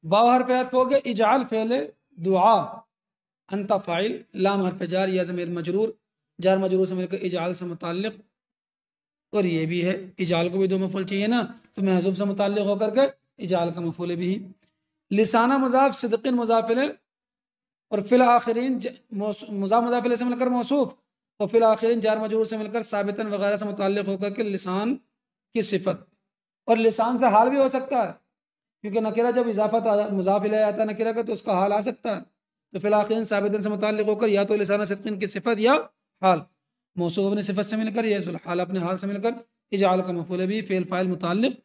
वाव हर्फ अत्फ हो गया, इजाल फेल दुआ, अंता फ़ाइल, लाम हर्फ जार या ज़मीर मजरूर, जार मजरूर से मिलकर इजाल से मुताल्लिक, और ये भी है इजाल को भी दो मफूल चाहिए ना, तो महजूब से मुताल्लिक होकर के इजाल का मफूल भी। लिसाना मुजाफ, सिद्क़िन मुजाफिल, और फिल आखिरीन मुजाफ मुजाफिल से मिलकर मौसूफ, और फिल आखिरीन जार मजरूर से मिलकर साबितन वगैरह से मुताल्लिक होकर के लिसान की सिफत, और लिसान से हाल भी हो सकता है क्योंकि नकीरा जब इजाफत मुजाफिल आता है नकीरा का तो उसका हाल आ सकता है, तो फिल आखिरीन साबितन से मुताल्लिक होकर या तो लिसाना सिद्क़िन की सिफत या हाल, मौसूफ अपनी सिफत से मिलकर या हाल अपने हाल से मिलकर, इजाल का मफूल भी फेल फ़ाइल मुताल्लिक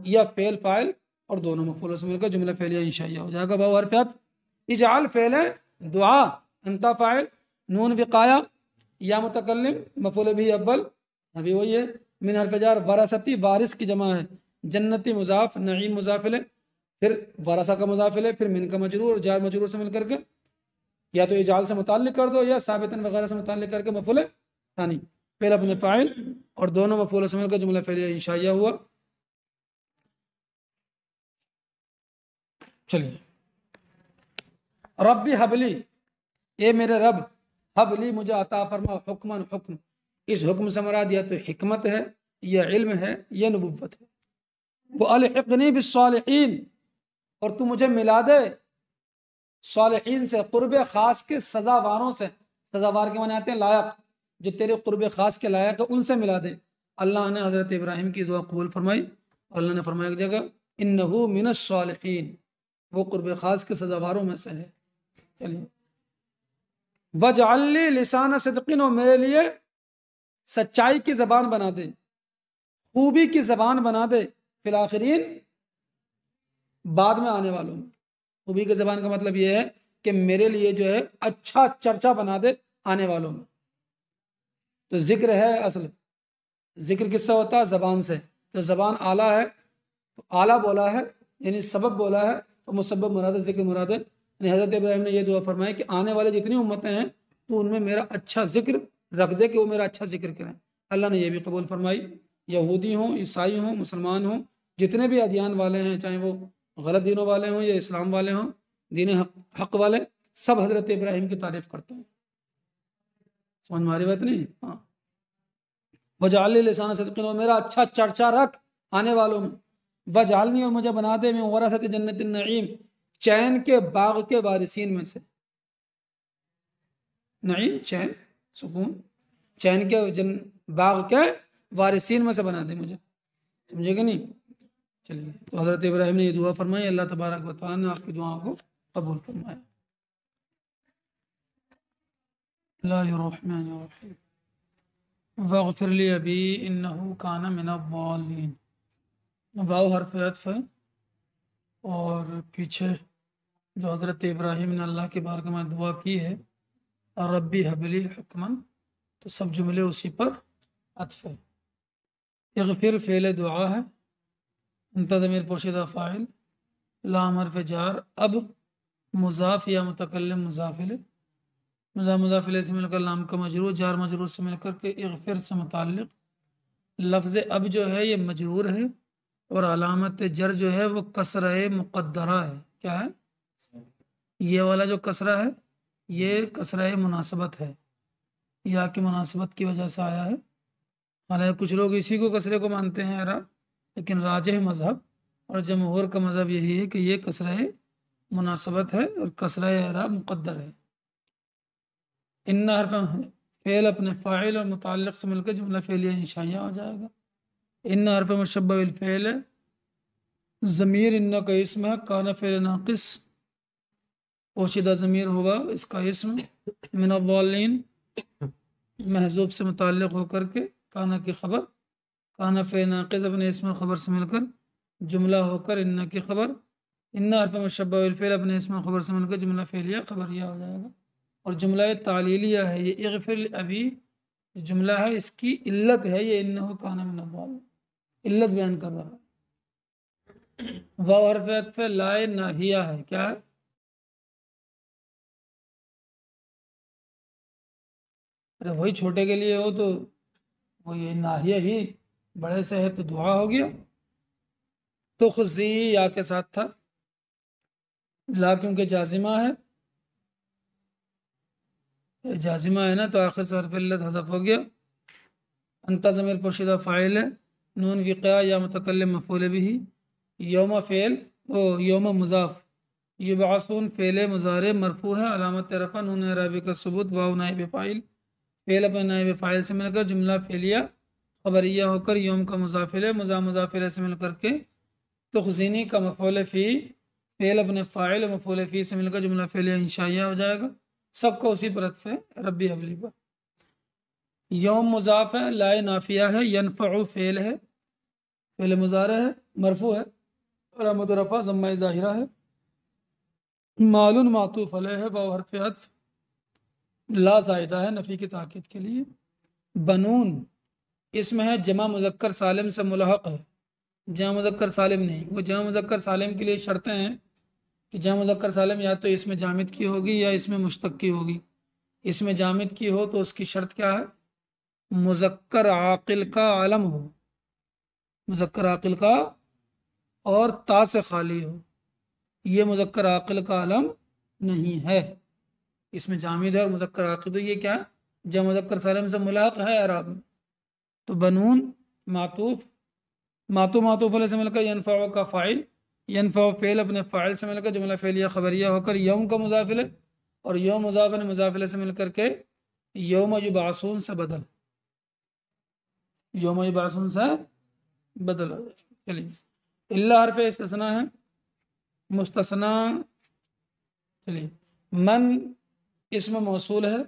या फेल फ़ाइल और दोनों मफूलों से मिलकर जुमला फेलिया इंशाइया हो जाएगा। वाव हर्फ अत्फ इजाल फेल दुआ, अंता फ़ाइल, नून विक़ाया या मुतकल्लिम मफूल भी अव्वल, अभी वही है। मिन हर्फ जार, वरासती वारिस की जमा है, जन्नती मुजाफ, नईम मुजाफिल, फिर वरासा का मुजाफिल, फिर मिन का मजरूर और जार मजरूर से मिलकर के या तो इजाल से मुताल्लिक कर दो या साबितन वगैरह से मुताल्लिक करके मफूल सानी, फेल अपने फ़ाइल और दोनों मफूलों से मिलकर जुमला फेलिया इंशाइया हुआ। चलिए, रब्बी हबली, ये मेरे रब, हबली मुझे अता फरमा, हुक्मन हुक्म, इस हुक्म से मुराद या तो हिकमत है या इल्म है या नबुव्वत है। वो अलहिक़नी बिस्सालिहीन, और तू मुझे मिला दे सालिहीन से, कुर्ब खास के सजावारों से, सजावार के माने आते हैं लायक, जो तेरे कुर्ब खास के लायक है उनसे मिला दे। अल्लाह ने हज़रत इब्राहिम की दुआ कबूल फरमाई, अल्लाह ने फरमाया एक जगह इन्नहु मिनस सालिहीन, वो कुर्ब खास के सजावारों में से है। चलिए, वजअल्ली लिसान सिद्क़िन, और मेरे लिए सच्चाई की ज़बान बना दे, खूबी की ज़बान बना दे, फिल आखिरीन बाद में आने वालों में। खूबी की ज़बान का मतलब यह है कि मेरे लिए जो है अच्छा चर्चा बना दे आने वालों में। तो जिक्र है, असल जिक्र किससे होता है? ज़बान से। तो ज़बान आला है तो आला बोला है यानी सबब बोला है, तो मुसब्बब मुराद है, जिक्र मुराद है। यानी हज़रत इब्राहिम ने यह दुआ फरमाई कि आने वाले जितनी उम्मतें हैं तो उनमें मेरा अच्छा जिक्र रख दे, कि वो मेरा अच्छा जिक्र करें। अल्लाह ने यह भी कबूल फरमाई। यहूदी हों, ईसाई हों, मुसलमान हों, जितने भी अदियान वाले हैं, चाहे वो गलत दीनों वाले हों या इस्लाम वाले हों, दीन हक वाले, सब हज़रत इब्राहिम की तारीफ़ करते हैं। समझ में आ रही बात नहीं? हाँ, वजाली लिसान सदक़िन, मेरा अच्छा चर्चा रख आने वालों में। वजालनी, और मुझे बना दे, मैं वरासत जन्नत नईम, चैन के बाग के वारिसीन में से। नईम चैन, सुकून, चैन के बाग के वारिसीन में से बना दे मुझे। समझेगा नहीं? चलिए, तो हज़रत इब्राहिम ने ये दुआ फरमाई, अल्लाह तबारक व तआला ने आपकी दुआओं को कबूल फरमाया। वग़फ़िर ली अबी इन्नहु काना मिनज़्ज़ालिमीन। वाव हर्फ अत्फ़ है, और पीछे जो हज़रत इब्राहिम ने अल्लाह के बारगाह में दुआ की है, रब्बी हबली हुक्मन, तो सब जुमले उसी पर अत्फ़ है। इग़फिर फ़ेल दुआ है, अंता ज़मीर पोशीदा फ़ाइल, लाम हर्फ़ जार, अब मुज़ाफ़ या मुतकल्लिम मुज़ाफ़िल, मुज़ाफ़िल से मिलकर लाम का मजरूर, जार मजरूर से मिलकर के इग़फिर से मुताल्लिक़। लफ्ज़ अब जो है ये मजरूर है और अलामत जर जो है वो कसरा मुक़द्दरा है। क्या है? ये वाला जो कसरा है ये कसरा मुनासबत है, या की मुनासबत की वजह से आया है। हालांकि कुछ लोग इसी को कसरे को मानते हैं एराब, लेकिन राजिह मज़हब और जमहूर का मज़हब यही है कि ये कसरा मुनासबत है और कसरा एराब मुक़द्दर है। इन्ना हर्फ फ़ेल अपने फ़ाइल और मुताल्लिक़ से मिलकर जुमला फ़ेलिया इंशाइया हो जाएगा। इन्ना हर्फ मुशब्बह बिल फ़ेल है, ज़मीर इन्ना का इस्म है, काना फ़ेल नाक़िस पोशीदा ज़मीर होगा इसका इस्म, मिनज़्ज़ालिन महज़ूफ़ से मुताल्लिक़ होकर के काना की ख़बर, काना फ़ेल नाक़िस अपने इस्म ख़बर से मिलकर जुमला होकर इन्ना की ख़बर, इन्ना हर्फ मुशब्बह बिल फ़ेल अपने इस्म ख़बर से मिलकर जुमला फ़ेलिया ख़बरिया हो जाएगा। और जुमला तालीलिया है ये, इग़फिर अभी जुमला है, इसकी इल्लत है ये इन्नहु काना मिनज़्ज़ालिन, इल्लत बयान कर रहा है। वाव हर्फ अत्फ़ लाए नाहिया है। क्या है? अरे वही छोटे के लिए हो तो वो ये नाहिया ही, बड़े से है तो दुआ हो गया। तो खुजी या के साथ था, ला क्योंकि जाजिमा है, जाजिमा है ना तो आखिर से हर्फ इल्लत हज़फ हो गया। अंता ज़मीर पोशीदा फ़ाइल है, नून विक़या या मुतकल्लिम मफ़ूल बिही, यौम फ़ेल ओ यौम मुज़ाफ़, युबअसून फ़ेल मुज़ारे मरफ़ू है, अलामत रफ़ा नून इराबी का सबूत, वाव नाइब फ़ाइल, फ़ेल अपने नाइब फ़ाइल से मिलकर जुमला फ़ेलिया ख़बरिया होकर यौम का मुज़ाफ़िल है, मुज़ाफ़िल से मिलकर के तुख़ज़ीनी का मफ़ऊल फ़ी, फ़ेल अपने फ़ाइल मफ़ऊल फ़ी से मिलकर जुमला फ़ेलिया इंशाइया हो जाएगा। सबको उसी पर अत्फ़ है, रब्बी हबली पर। यौम मुज़ाफ़ है, लाए नाफिया है, यनफ़उ फ़ेल है, फ़ेल मुज़ारे है, मरफ़ू है, अलामत रफ़ा ज़म्मा ज़ाहिरा है, मालून मातूफ़ अलैह है, वाव हर्फ़ अत्फ़, ला ज़ायदा है नफ़ी की ताक़ीद के लिए। बनून इसम है, जमा मुज़क्कर सालिम से मुल्हक़ है, जमा मुज़क्कर सालिम नहीं। वो जमा मुज़क्कर सालिम के लिए शर्तें हैं कि जमा मुज़क्कर सालिम या तो इसमें जामिद की होगी या इसमें मुश्तक़ की होगी। इसमें जामिद की हो तो उसकी शर्त क्या है? मुज़क्कर आक़िल का आलम हो, मुज़क्कर आक़िल का और ता से खाली हो। ये मुज़क्कर आक़िल का आलम नहीं है, इसमें जामिद है और मुज़क्कर आक़िल, तो ये क्या? जब मुज़क्कर सालिम से मुलाक़ है अराब में। तो बनून मातूफ़, मातूफ़ से मिलकर यनफ़उ का फ़ाइल, यनफ़उ फ़ेल अपने फ़ाइल से मिलकर जुमला फ़ेलिया ख़बरिया होकर यौम का मुज़ाफ़िल है, और यौम मुज़ाफ़िल से मिलकर के यौम युबअसून से बदल, यौम युबअसून से बदल हो जाए। चलिए, इल्ला हर्फ़ इस्तिस्ना है, मुस्तस्ना। चलिए, मन इसमें मौसूल है,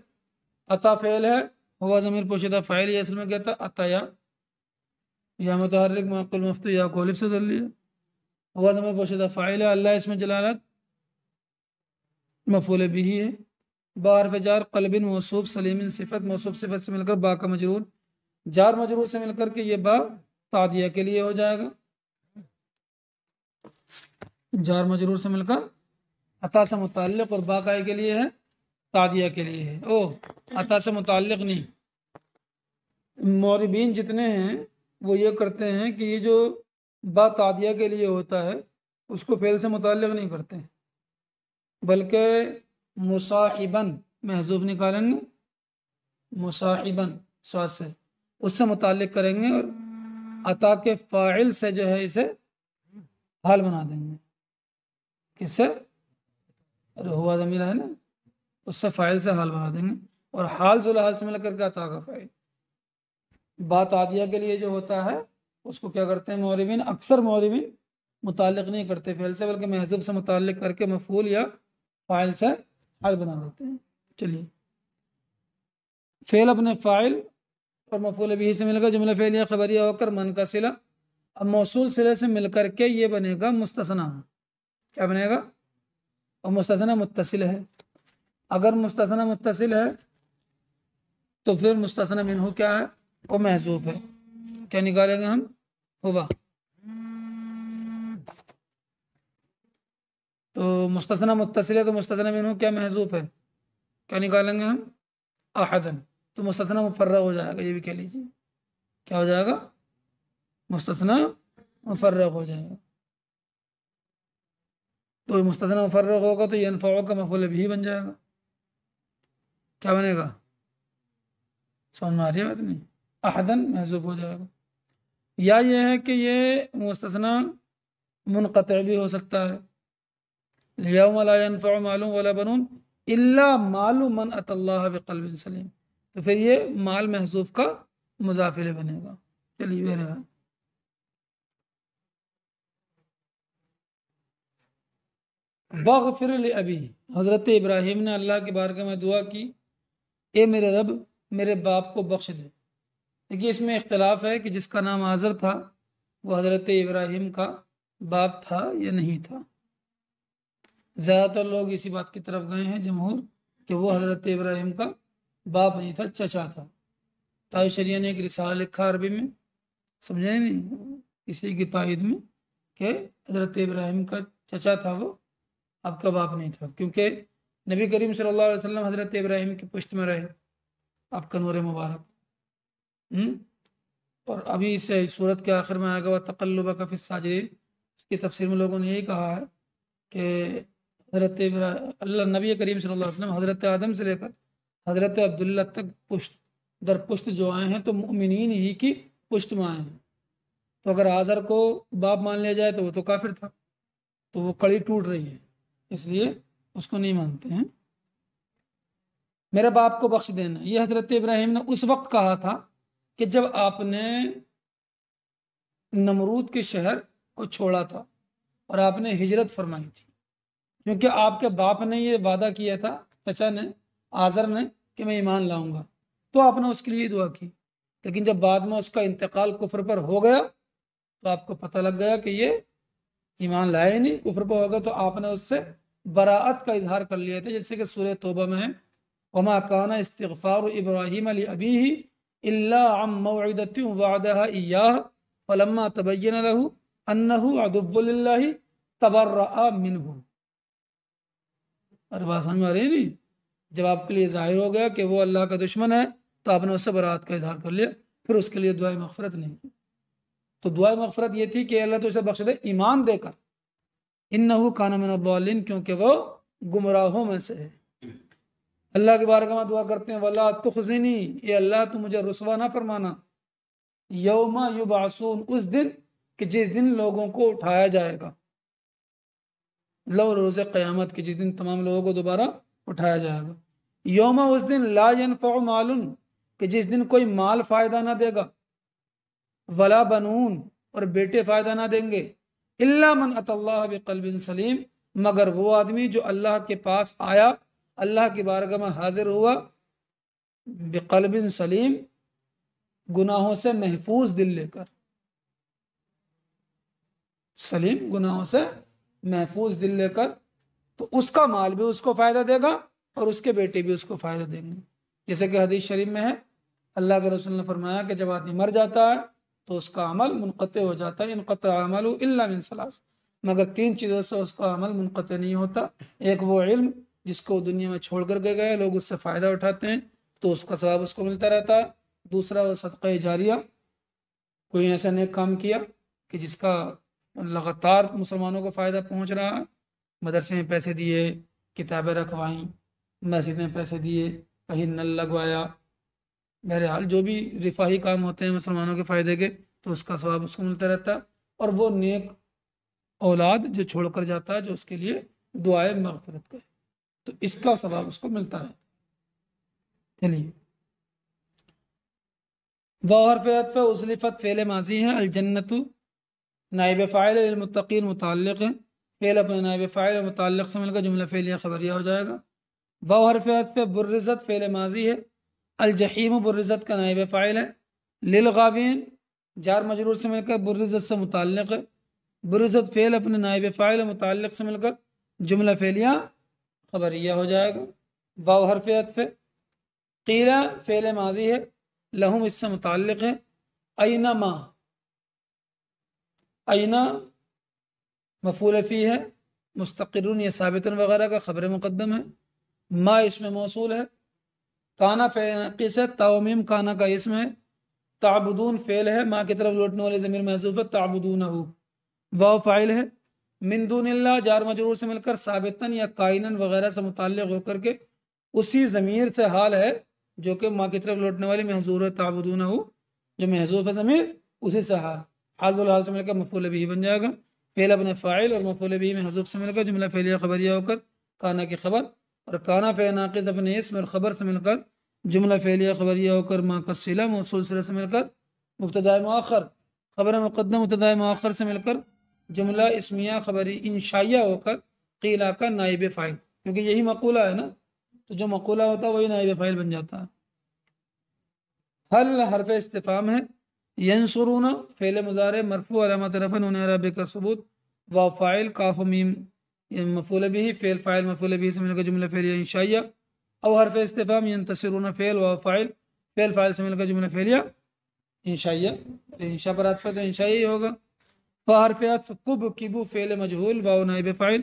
अता फ़ेल है, हुआ ज़मीर पोशीदा फ़ाइल, ये असल में क्या था? अताया या मुतहर्रिक मक़ूल मुफ्ती या को अलिफ से बदल लिया। हुआ ज़मीर पोशीदा फ़ाइल है, अल्लाह इसमें जलालत मफ़ूल बिही है, बा हर्फ़ जार, क़ल्बिन मौसूफ़, सलीमिन सिफ़त, मौसूफ़ सिफ़त से मिलकर बा का मजरूर, जार मजरूर से मिलकर के ये बा तादिया के लिए हो जाएगा। जार मजरूर से मिलकर अता से मुताल्लिक़ और बा काय के लिए है? तादिया के लिए है। ओ अता से मुताल्लिक़ नहीं, मौरबीन जितने हैं वो ये करते हैं कि ये जो बा तादिया के लिए होता है उसको फ़ेल से मुताल्लिक़ नहीं करते, बल्कि मुसाहिबन महजूफ निकालेंगे, मुसाहिबन स्वाद से उससे मुताल्लिक़ करेंगे और अता के फ़ाइल से जो है इसे हाल बना देंगे। किससे? अरे हुआ ज़मीर है ना, उससे फ़ाइल से हाल बना देंगे, और हाल सुल हाल से मिल करके अता का फ़ाइल। बात आदिया के लिए जो होता है उसको क्या करते हैं मौरबीन? अक्सर मौरबीन मुताल्लिक़ नहीं करते फ़ेल से, बल्कि महज़ूफ़ से मुताल्लिक़ करके मफ़ूल या फ़ाइल से हाल बना देते हैं। चलिए, फ़ेल अपने फ़ाइल और मफ़ूल बिही से मिलकर जुमला फ़ेलिया ख़बरिया होकर मन का सिला, अब मौसूल सिले से मिलकर के ये बनेगा मुस्तस्ना। क्या बनेगा? और मुस्तस्ना मुत्तसिल है। अगर मुस्तस्ना मुत्तसिल है तो फिर मुस्तस्ना मिन्हु क्या है? वो महज़ूफ़ है। क्या निकालेंगे हम? हुआ। तो मुस्तसना मुत्तसिल है तो मुस्तसना मिन्हु क्या महजूफ है, क्या निकालेंगे हम? अहदन। तो मुस्तसना मुफर्रग हो जाएगा, ये भी कह लीजिए। क्या हो जाएगा? मुस्तसना मुफर्रग हो जाएगा। तो मुस्तसना मुफर्रग होगा तो यनफ़उ का मफ़ऊल बिही बन जाएगा। क्या बनेगा? समझ में आ रही है बात नहीं? अहदन महजूफ हो जाएगा। या ये है कि ये मुस्तसना मुनक़ति भी हो सकता है। यौम ला यनफ़उ मालुन वला बनून इल्ला मालु मन अतल्लाह बिक़ल्बिन सलीम। तो फिर ये माल महजूफ का मुज़ाफ़ इलैह बनेगा। चलिए बहरहाल वग़फ़िर लि अबी, हज़रत इब्राहीम ने अल्लाह की बारगाह में दुआ की, ए मेरे रब मेरे बाप को बख्श दे। देखिए इसमें इख्तलाफ है कि जिसका नाम आज़र था वो हज़रत इब्राहीम का बाप था या नहीं था। ज़्यादातर लोग इसी बात की तरफ गए हैं जमहूर, कि वो हज़रत इब्राहीम का बाप नहीं था, चचा था। ताई शरिया ने एक रिसाला लिखा अरबी में, समझे नहीं, इसी की तायद में कि हज़रत इब्राहीम का चचा था वो, आपका बाप नहीं था। क्योंकि नबी करीम सल्लल्लाहु अलैहि वसल्लम हज़रत इब्राहीम की पुश्त में रहे, आपका नूर मुबारक। और अभी इस सूरत के आखिर में आएगा वह तक़ल्लुबका फ़िस साजिदीन, इसकी तफसीर में लोगों ने यही कहा है कि हज़रत अल्लाह नबी करीम सल्लल्लाहु अलैहि वसल्लम हज़रत आदम से लेकर हज़रत अब्दुल्ला तक पुश्त दर पुश्त जो आए हैं तो मुमिनीन ही की पुश्त में आए हैं। तो अगर आज़र को बाप मान लिया जाए तो वो तो काफिर था, तो वो कड़ी टूट रही है, इसलिए उसको नहीं मानते हैं। मेरे बाप को बख्श देना, ये हज़रत इब्राहीम ने उस वक्त कहा था कि जब आपने नमरूद के शहर को छोड़ा था और आपने हिजरत फरमाई थी। क्योंकि आपके बाप ने ये वादा किया था, चचा ने, आज़र ने, कि मैं ईमान लाऊंगा, तो आपने उसके लिए दुआ की। लेकिन जब बाद में उसका इंतकाल कुफ्र पर हो गया तो आपको पता लग गया कि ये ईमान लाया ही नहीं, कुफ्र पर हो गया, तो आपने उससे बराअत का इजहार कर लिया था। जैसे कि सूरह तौबा में है, वमा काना इस्तिग़फ़ारु इब्राहीम लि अबीही इल्ला अन मौइदतिन वअदहा इय्याह फलम्मा तबय्यन लहू अन्नहु अदुव्वुन लिल्लाहि तबर्रअ मिन्हु। अरे बात समझ में आ रही है नहीं? जब आपके लिए जाहिर हो गया कि वो अल्लाह का दुश्मन है तो आपने उससे बरात का इजहार कर लिया, फिर उसके लिए दुआ मग़फ़िरत नहीं की। तो दुआ मग़फ़िरत ये थी कि अल्लाह तो उसे बख्श दे ईमान देकर, इन्नहु काना मिनज़्ज़ालिमीन, क्योंकि वो गुमराहों में से है। अल्लाह के बारगाह में दुआ करते हैं, वला तुख़ज़िनी, ये अल्लाह तू मुझे रुसवा ना फरमाना, यौमा युबअसून, उस दिन कि जिस दिन लोगों को उठाया जाएगा, लो रोज़े क़यामत के, जिस दिन तमाम लोगों को दोबारा उठाया जाएगा। यौमा, उस दिन, ला यनफ़उ मालुन, कि जिस दिन कोई माल फ़ायदा ना देगा, वला बनून, और बेटे फ़ायदा ना देंगे, इल्ला मन अतल्लाह बिक़ल्बिन सलीम, मगर वो आदमी जो अल्लाह के पास आया, अल्लाह की बारगाह में हाजिर हुआ, बिक़ल्बिन सलीम, गुनाहों से महफूज दिल लेकर। सलीम गुनाहों से महफूज दिल लेकर, तो उसका माल भी उसको फ़ायदा देगा और उसके बेटे भी उसको फ़ायदा देंगे। जैसे कि हदीस शरीफ में है, अल्लाह के रसूल ने फरमाया कि जब आदमी मर जाता है तो उसका अमल मुनक़ते हो जाता है, इनक़ता अमलु इल्ला मिन सलास, मगर 3 चीज़ों से उसका अमल मुनक़ते नहीं होता। एक वो इल्म जिसको दुनिया में छोड़ कर गए, लोग उससे फ़ायदा उठाते हैं तो उसका सवाब उसको मिलता रहता है। दूसरा वो सदक़ा जारिया, कोई ऐसा नेक काम किया कि जिसका लगातार मुसलमानों को फ़ायदा पहुँच रहा है, मदरसे में पैसे दिए, किताबें रखवाईं, मस्जिद में पैसे दिए, कहीं नल लगवाया, बहरहाल जो भी रिफाही काम होते हैं मुसलमानों के फ़ायदे के, तो उसका सवाब उसको मिलता रहता है। और वो नेक औलाद जो छोड़ कर जाता है, जो उसके लिए दुआए मग़फ़िरत करे, तो इसका सवाब उसको मिलता है। चलिए, वहरफ़त पे उज़लिफ़त फ़ेल माजी है, अलजन्नतु नाइब फ़ाइल लिलमुत्तक़ीन मुतअल्लिक़ है, फ़ेल अपने नाइब फ़ाइल मुतअल्लिक़ से मिलकर जुमला फ़ेलिया ख़बरिया हो जाएगा। वहरफ़त पे बुर्रिज़त फ़ेल माजी है, अलजहीम बुर्रिज़त का नाइब फ़ाइल है, लिलगावीन जार मजरूर से मिलकर बुर्रिज़त से मुतअल्लिक़ है, बुर्रिज़त फ़ेल अपने नाइब फ़ाइल मुतअल्लिक़ से मिलकर जुमला फ़ेलिया ख़बरिया हो जाएगा। वाव हरफ़ अत्फ़, क़ीला फ़ेल माजी है, लहुम इससे मुतअल्लिक़ है, अयना मा, अयना मफूल फी है, मुस्तक़िरुन या साबितुन वगैरह का खबर मुक़द्दम है, मा इसमें मौसूल है, काना फ़ेल है, तामीम काना का इसम है, ताबुदून फ़ेल है, माँ की तरफ लौटने वाले ज़मीर महज़ूफ़ है, ताबुदूनहु वाव फ़ाइल है, मिन दूनिल्लाह जार मजरूर से मिलकर साबितन या काइनन वगैरह से मुताल्लिक़ होकर के उसी ज़मीर से हाल है जो कि माँ की तरफ लौटने वाली महजूर है, ताबुदूनहु जो महजूफ़ है ज़मीर उसी से हाल, हाल हाल से मिलकर मफ़ूल बिही बन जाएगा। फ़ेल अपने फ़ाइल और मफ़ूल बिही महजूफ़ से मिलकर जुमला फ़ेलिया ख़बरिया होकर काना की खबर, और काना फ़े नाक़िस अपने इस्म और ख़बर से मिलकर जुमला फ़ेलिया ख़बरिया होकर मा का सिला मौसूल सिला से मिलकर मुब्तदा मुअख्खर ख़बर मुक़द्दम मुब्तदा मुअख्खर से मिलकर जुमला इस्मिया ख़बरी इंशाइया होकर क़ीला का नाइब फ़ाइल, क्योंकि यही मक़ूला है ना, तो जो मक़ूला होता है वही नाइब फ़ाइल बन जाता है। हल हरफ इस्तिफ़ाम है, यंसुरूना फ़ेल मुज़ारे मरफ़ू अलामत रफ़अ नून अरबी का सबूत, वाव फ़ाइल काफ मीम मफ़ूल बिही फ़ेल फ़ाइल मफ़ूल बिही से मिलकर जुमला फ़ेलिया इंशाइया, और हरफ इस्तिफ़ाम यंतसिरूना फ़ेल वाव फ़ाइल फ़ेल फ़ाइल से मिलकर जुमला फ़ेलिया इंशाइया, इंशा पर आतफ़ तो इंशाइया ही होगा। हरफ अत्फ़ कुब किबू फ़ेल मजहूल वाव नाइब फ़ाइल,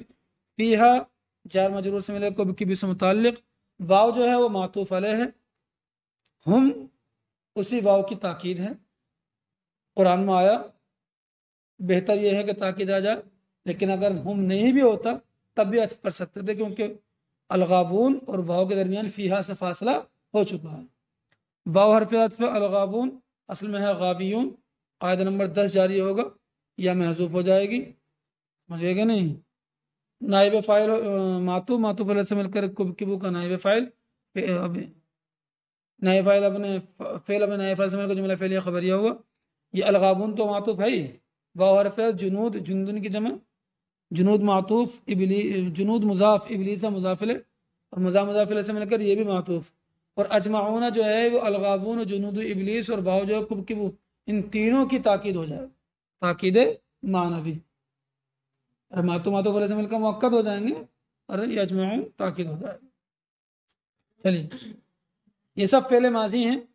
फ़ीहा जार मजरूर से मिले कुब किबू से मुताल्लिक़, वाव जो है वो मातूफ़ अलैह है, हम उसी वाव की ताकीद है, कुरान में आया, बेहतर यह है कि ताकीद आ जाए, लेकिन अगर हम नहीं भी होता तब भी अत्फ़ कर सकते थे क्योंकि अलगाबून और वाव के दरमियान फ़ीहा से फासला हो चुका है। वाव हरफ अत्फ़ अलगाबून असल में है गावियून, कायदा नंबर 10 जारी होगा या महजूफ हो जाएगी, समझिएगा नहीं। नाइब फ़ाइल मातू मातूफ़ अलैह से मिलकर कुबकिबू का नाइब फ़ाइल, नाइब फ़ाइल अपने फ़ेल अपने नाइब फ़ाइल से मिलकर जुमला फ़ेलिया ख़बरिया हुआ। ये अलगाबून तो मातूफ़ है ही, वाव हरफ जुनूद जुनदुन की जमा, जुनूद मातूफ़ जुनूद मुज़ाफ़ इबलीसा मुज़ाफ़िल और मुज़ाफ़िल से मिलकर ये भी मातूफ़, और अजमाऊना जो है वो अलगाबून और जुनूद इबलीस और वाव जो है कुबकिबू, इन तीनों की ताकीद हो जाए, ताकीद मानवी, और मातू मातू से मिलकर मुअक्कद हो जाएंगे और ये अजमाऊन ताकीद हो जाएगा। चलिए ये सब फ़ेल माज़ी हैं,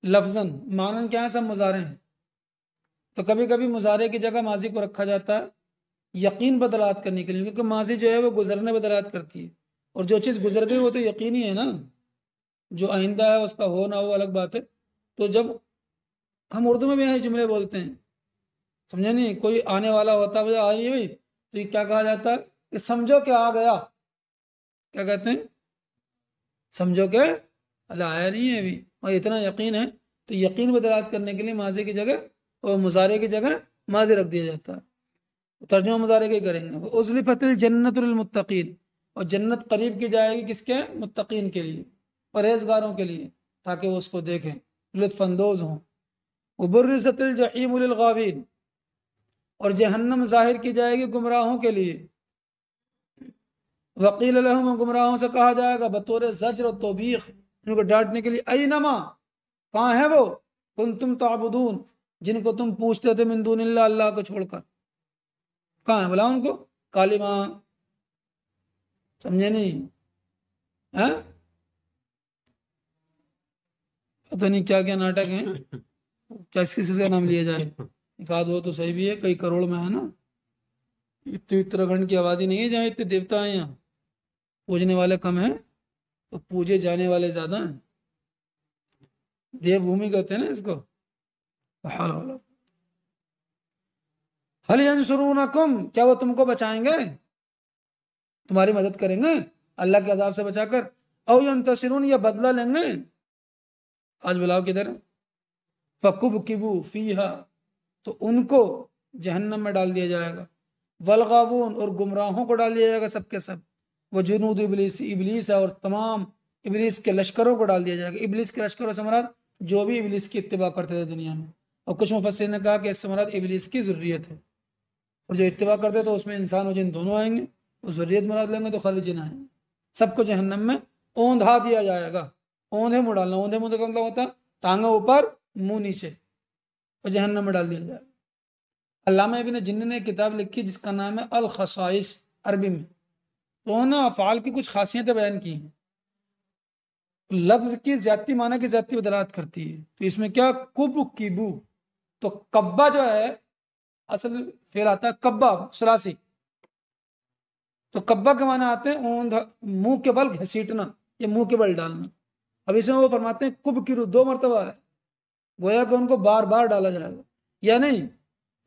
लफ्ज़न मानन क्या है, सब मुज़ारे हैं, तो कभी कभी मुज़ारे की जगह माजी को रखा जाता है यकीन बदलात करने के लिए, क्योंकि माजी जो है वो गुजरने बदलात करती है, और जो चीज़ गुजर गई वो तो यकीनी है ना, जो आइंदा है उसका हो ना हो अलग बात है। तो जब हम उर्दू में भी यही जुमले बोलते हैं, समझे नहीं, कोई आने वाला होता है आइए भाई, तो ये क्या कहा जाता है कि समझो कि आ गया, क्या कहते हैं, समझो कि अल्लाह आया नहीं है अभी, और इतना यकीन है, तो यकीन बदलात करने के लिए माजी की जगह और मुजारे की जगह माजी रख दिया जाता है। तर्जुमा मुजारे के करेंगे, उज़लिफ़तिल जन्नतुल लिल मुत्तक़ीन, और जन्नत करीब की जाएगी किसके, मुत्तक़ीन के लिए, परहेजगारों के लिए, ताकि वो उसको देखें लुत्फ़अंदोज़ हों। उबुर्रिज़तिल जहीम लिल गावीन, और जहन्नम जाहिर की जाएगी गुमराहों के लिए, वकील लहुम, गुमराहों से कहा जाएगा बतौर ज़ज्र और तौबीख, उनको डांटने के लिए, अयनमा कहाँ है वो, कुंतुम ताबुदून जिनको तुम पूछते थे मिन दूनिल्लाह अल्लाह को छोड़कर, कहाँ है बोला उनको, काली माँ, समझे नहीं है, पता नहीं क्या क्या नाटक है, क्या किस का नाम लिया जाए, एक आध हो तो सही भी है, कई करोड़ में है ना, इतनी उत्तराखंड की आबादी नहीं है जहाँ इतने देवता हैं, यहाँ पूजने वाले कम हैं तो पूजे जाने वाले ज्यादा हैं, देवभूमि कहते हैं ना इसको। हल यंसुरूनकुम, क्या वो तुमको बचाएंगे, तुम्हारी मदद करेंगे अल्लाह के अजाब से बचाकर, औ यंतसिरून, या बदला लेंगे, आज बुलाओ किधर, फकुबकिबू फीहा, तो उनको जहन्नम में डाल दिया जाएगा, वलगावून, और गुमराहों को डाल दिया जाएगा सबके सब, वो जुनूद इबलीस, इबलीस है और तमाम इबलीस के लश्करों को डाल दिया जाएगा। इबलीस के लश्करों से मुराद जो भी इबलीस की इत्तिबा करते थे दुनिया में, और कुछ मुफस्सिर ने कहा कि इससे मुराद इबलीस की ज़ुर्रियत है, और जो इत्तिबा करते तो उसमें इंसान और जिन दोनों आएंगे, वो ज़ुर्रियत मुराद लेंगे तो खाली जिन आएंगे, सबको जहन्नम में औंधा दिया जाएगा। औंधे मुँह डालना, औंधे मुँह का मतलब होता टांगा ऊपर मुंह नीचे, और जहन्नम में डाल दिया जाएगा। अल्लामा इब्न जिन्नी ने किताब लिखी जिसका नाम है अल खसाइस, अरबी में, तो ना अफ़ाल की कुछ खासियतें बयान की हैं, लफ्ज की ज्यादती माना की ज्यादती बदलात करती है। तो इसमें क्या कुब कीबू, तो कब्बा जो है असल फेल आता है कब्बा सलासी, तो कब्बा के माना आते हैं मुंह के बल घसीटना या मुंह के बल डालना। अब इसमें वो फरमाते हैं कुब की रू 2 मरतबा है, गोया कि उनको बार बार डाला जाएगा, या नहीं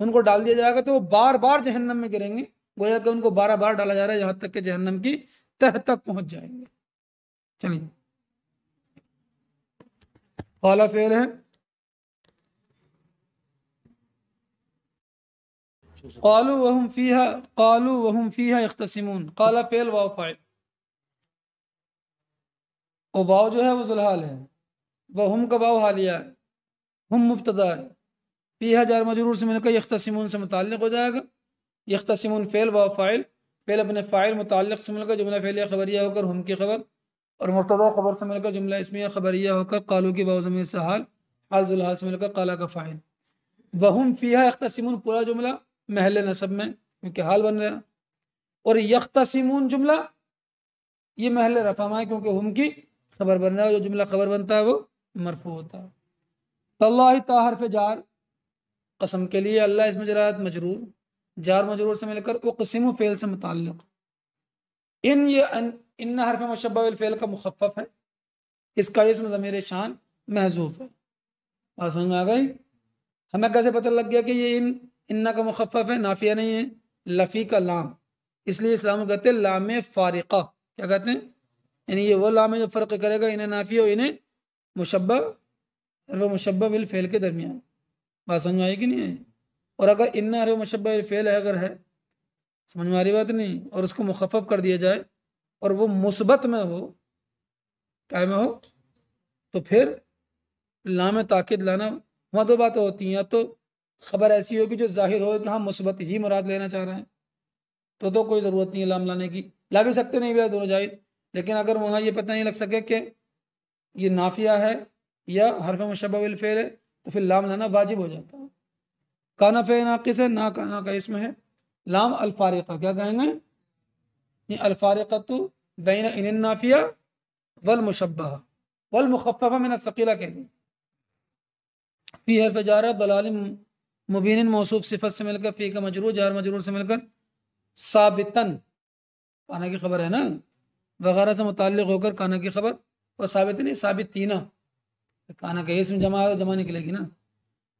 उनको डाल दिया जाएगा तो वो बार बार जहन्नम में गिरेंगे, गोया कि उनको 12 बार डाला जा रहा है यहां तक कि जहन्नम की तह तक पहुंच जाएंगे। चलिए काला फेल है कालू वहुम फीहा यख्तसिमून, काला फेल वाव फाइल, और वाव जो है वो जुलहाल है, वह हम का वाव हालिया है, हम मुब्तदा है, फीहा जार मजरूर से मिलकर यख्तसिमून से मुताल्लिक हो जाएगा। यख्तसिमून फेल वाव फाइल, फेल अपने फाइल मुताल्लिक से मिलकर जुमला फेलिया खबरिया होकर हम की खबर, और मुब्तदा खबर से मिलकर जुमला इस्मिया खबरिया होकर कालू की वाव ज़मीर से हाल, हाल जुलहाल से मिलकर काला का फाइल। वहुम फीहा यख्तसिमून पूरा जुमला महल नसब में क्योंकि हाल बन रहा, और यख्तसिमून जुमला ये महल रफा है क्योंकि हम की खबर बन रहा है, जो जुमला खबर बनता है वो मरफू होता है। तल्लाहि ता हरफ जार, कसम के लिए, अल्लाह इसमें जरात मजरूर, जार मजरूर से मिलकर उक़सिमु फेल से मुताल्लिक, इन हरफ मुशब्बह बिल फेल का मुखफ़फ़ है, इसका इसम ज़मीर शान महज़ूफ़ है। और समझ में आ गई? हमें कैसे पता लग गया कि ये इन्ना का मुखफ़फ़ है, नाफिया नहीं है, लफ़ी का लाम, इसलिए इस्लाम कहते हैं लाम फ़ारिक़ा, क्या कहते हैं, यानी ये वो लाम है जो फ़र्क करेगा इन्हें नाफिया और इन्हें मुशब्बह बिल फेल के दरमियान। बात समझ में आई कि नहीं है? और अगर इन्ना हरफ मुशब्बह बिल फेल है, अगर है, समझ में आ रही बात नहीं, और उसको मुखफ़फ़ कर दिया जाए और वो मुस्बत में हो, क्या में हो, तो फिर लाम ताकिद लाना, वहाँ दो बातें होती हैं, या तो खबर ऐसी होगी जो जाहिर हो कि हाँ मुस्बत ही मुराद लेना चाह रहे हैं, तो कोई ज़रूरत नहीं है लाम लाने की, ला भी सकते नहीं भी, दोनों जाहिर। लेकिन अगर वहाँ ये पता नहीं लग सके कि ये नाफिया है या हरफ मुशब्बह बिल फेल है, तो फिर लाम लाना वाजिब हो जाता है। काना फे नाकिस है, ना काना का इसमें है, लाम अल्फारिका, क्या कहेंगे, ये अल्फारिका तो बैन इन नाफिया वल मुशब्बह वल मुखफ़फ़ा मिन अस्सक़ीला कहते हैं। फी हरफ जारा दलाल मुबीन मौसूफ सिफत से मिलकर, फी का मजरूर जार मजरूर से मिलकर, साबितन काना की खबर है ना, वगैरह से मुताल्लिक होकर काना की खबर, और साबित नहीं साबितीना, काना का इसम जमा है, जमा निकलेगी ना।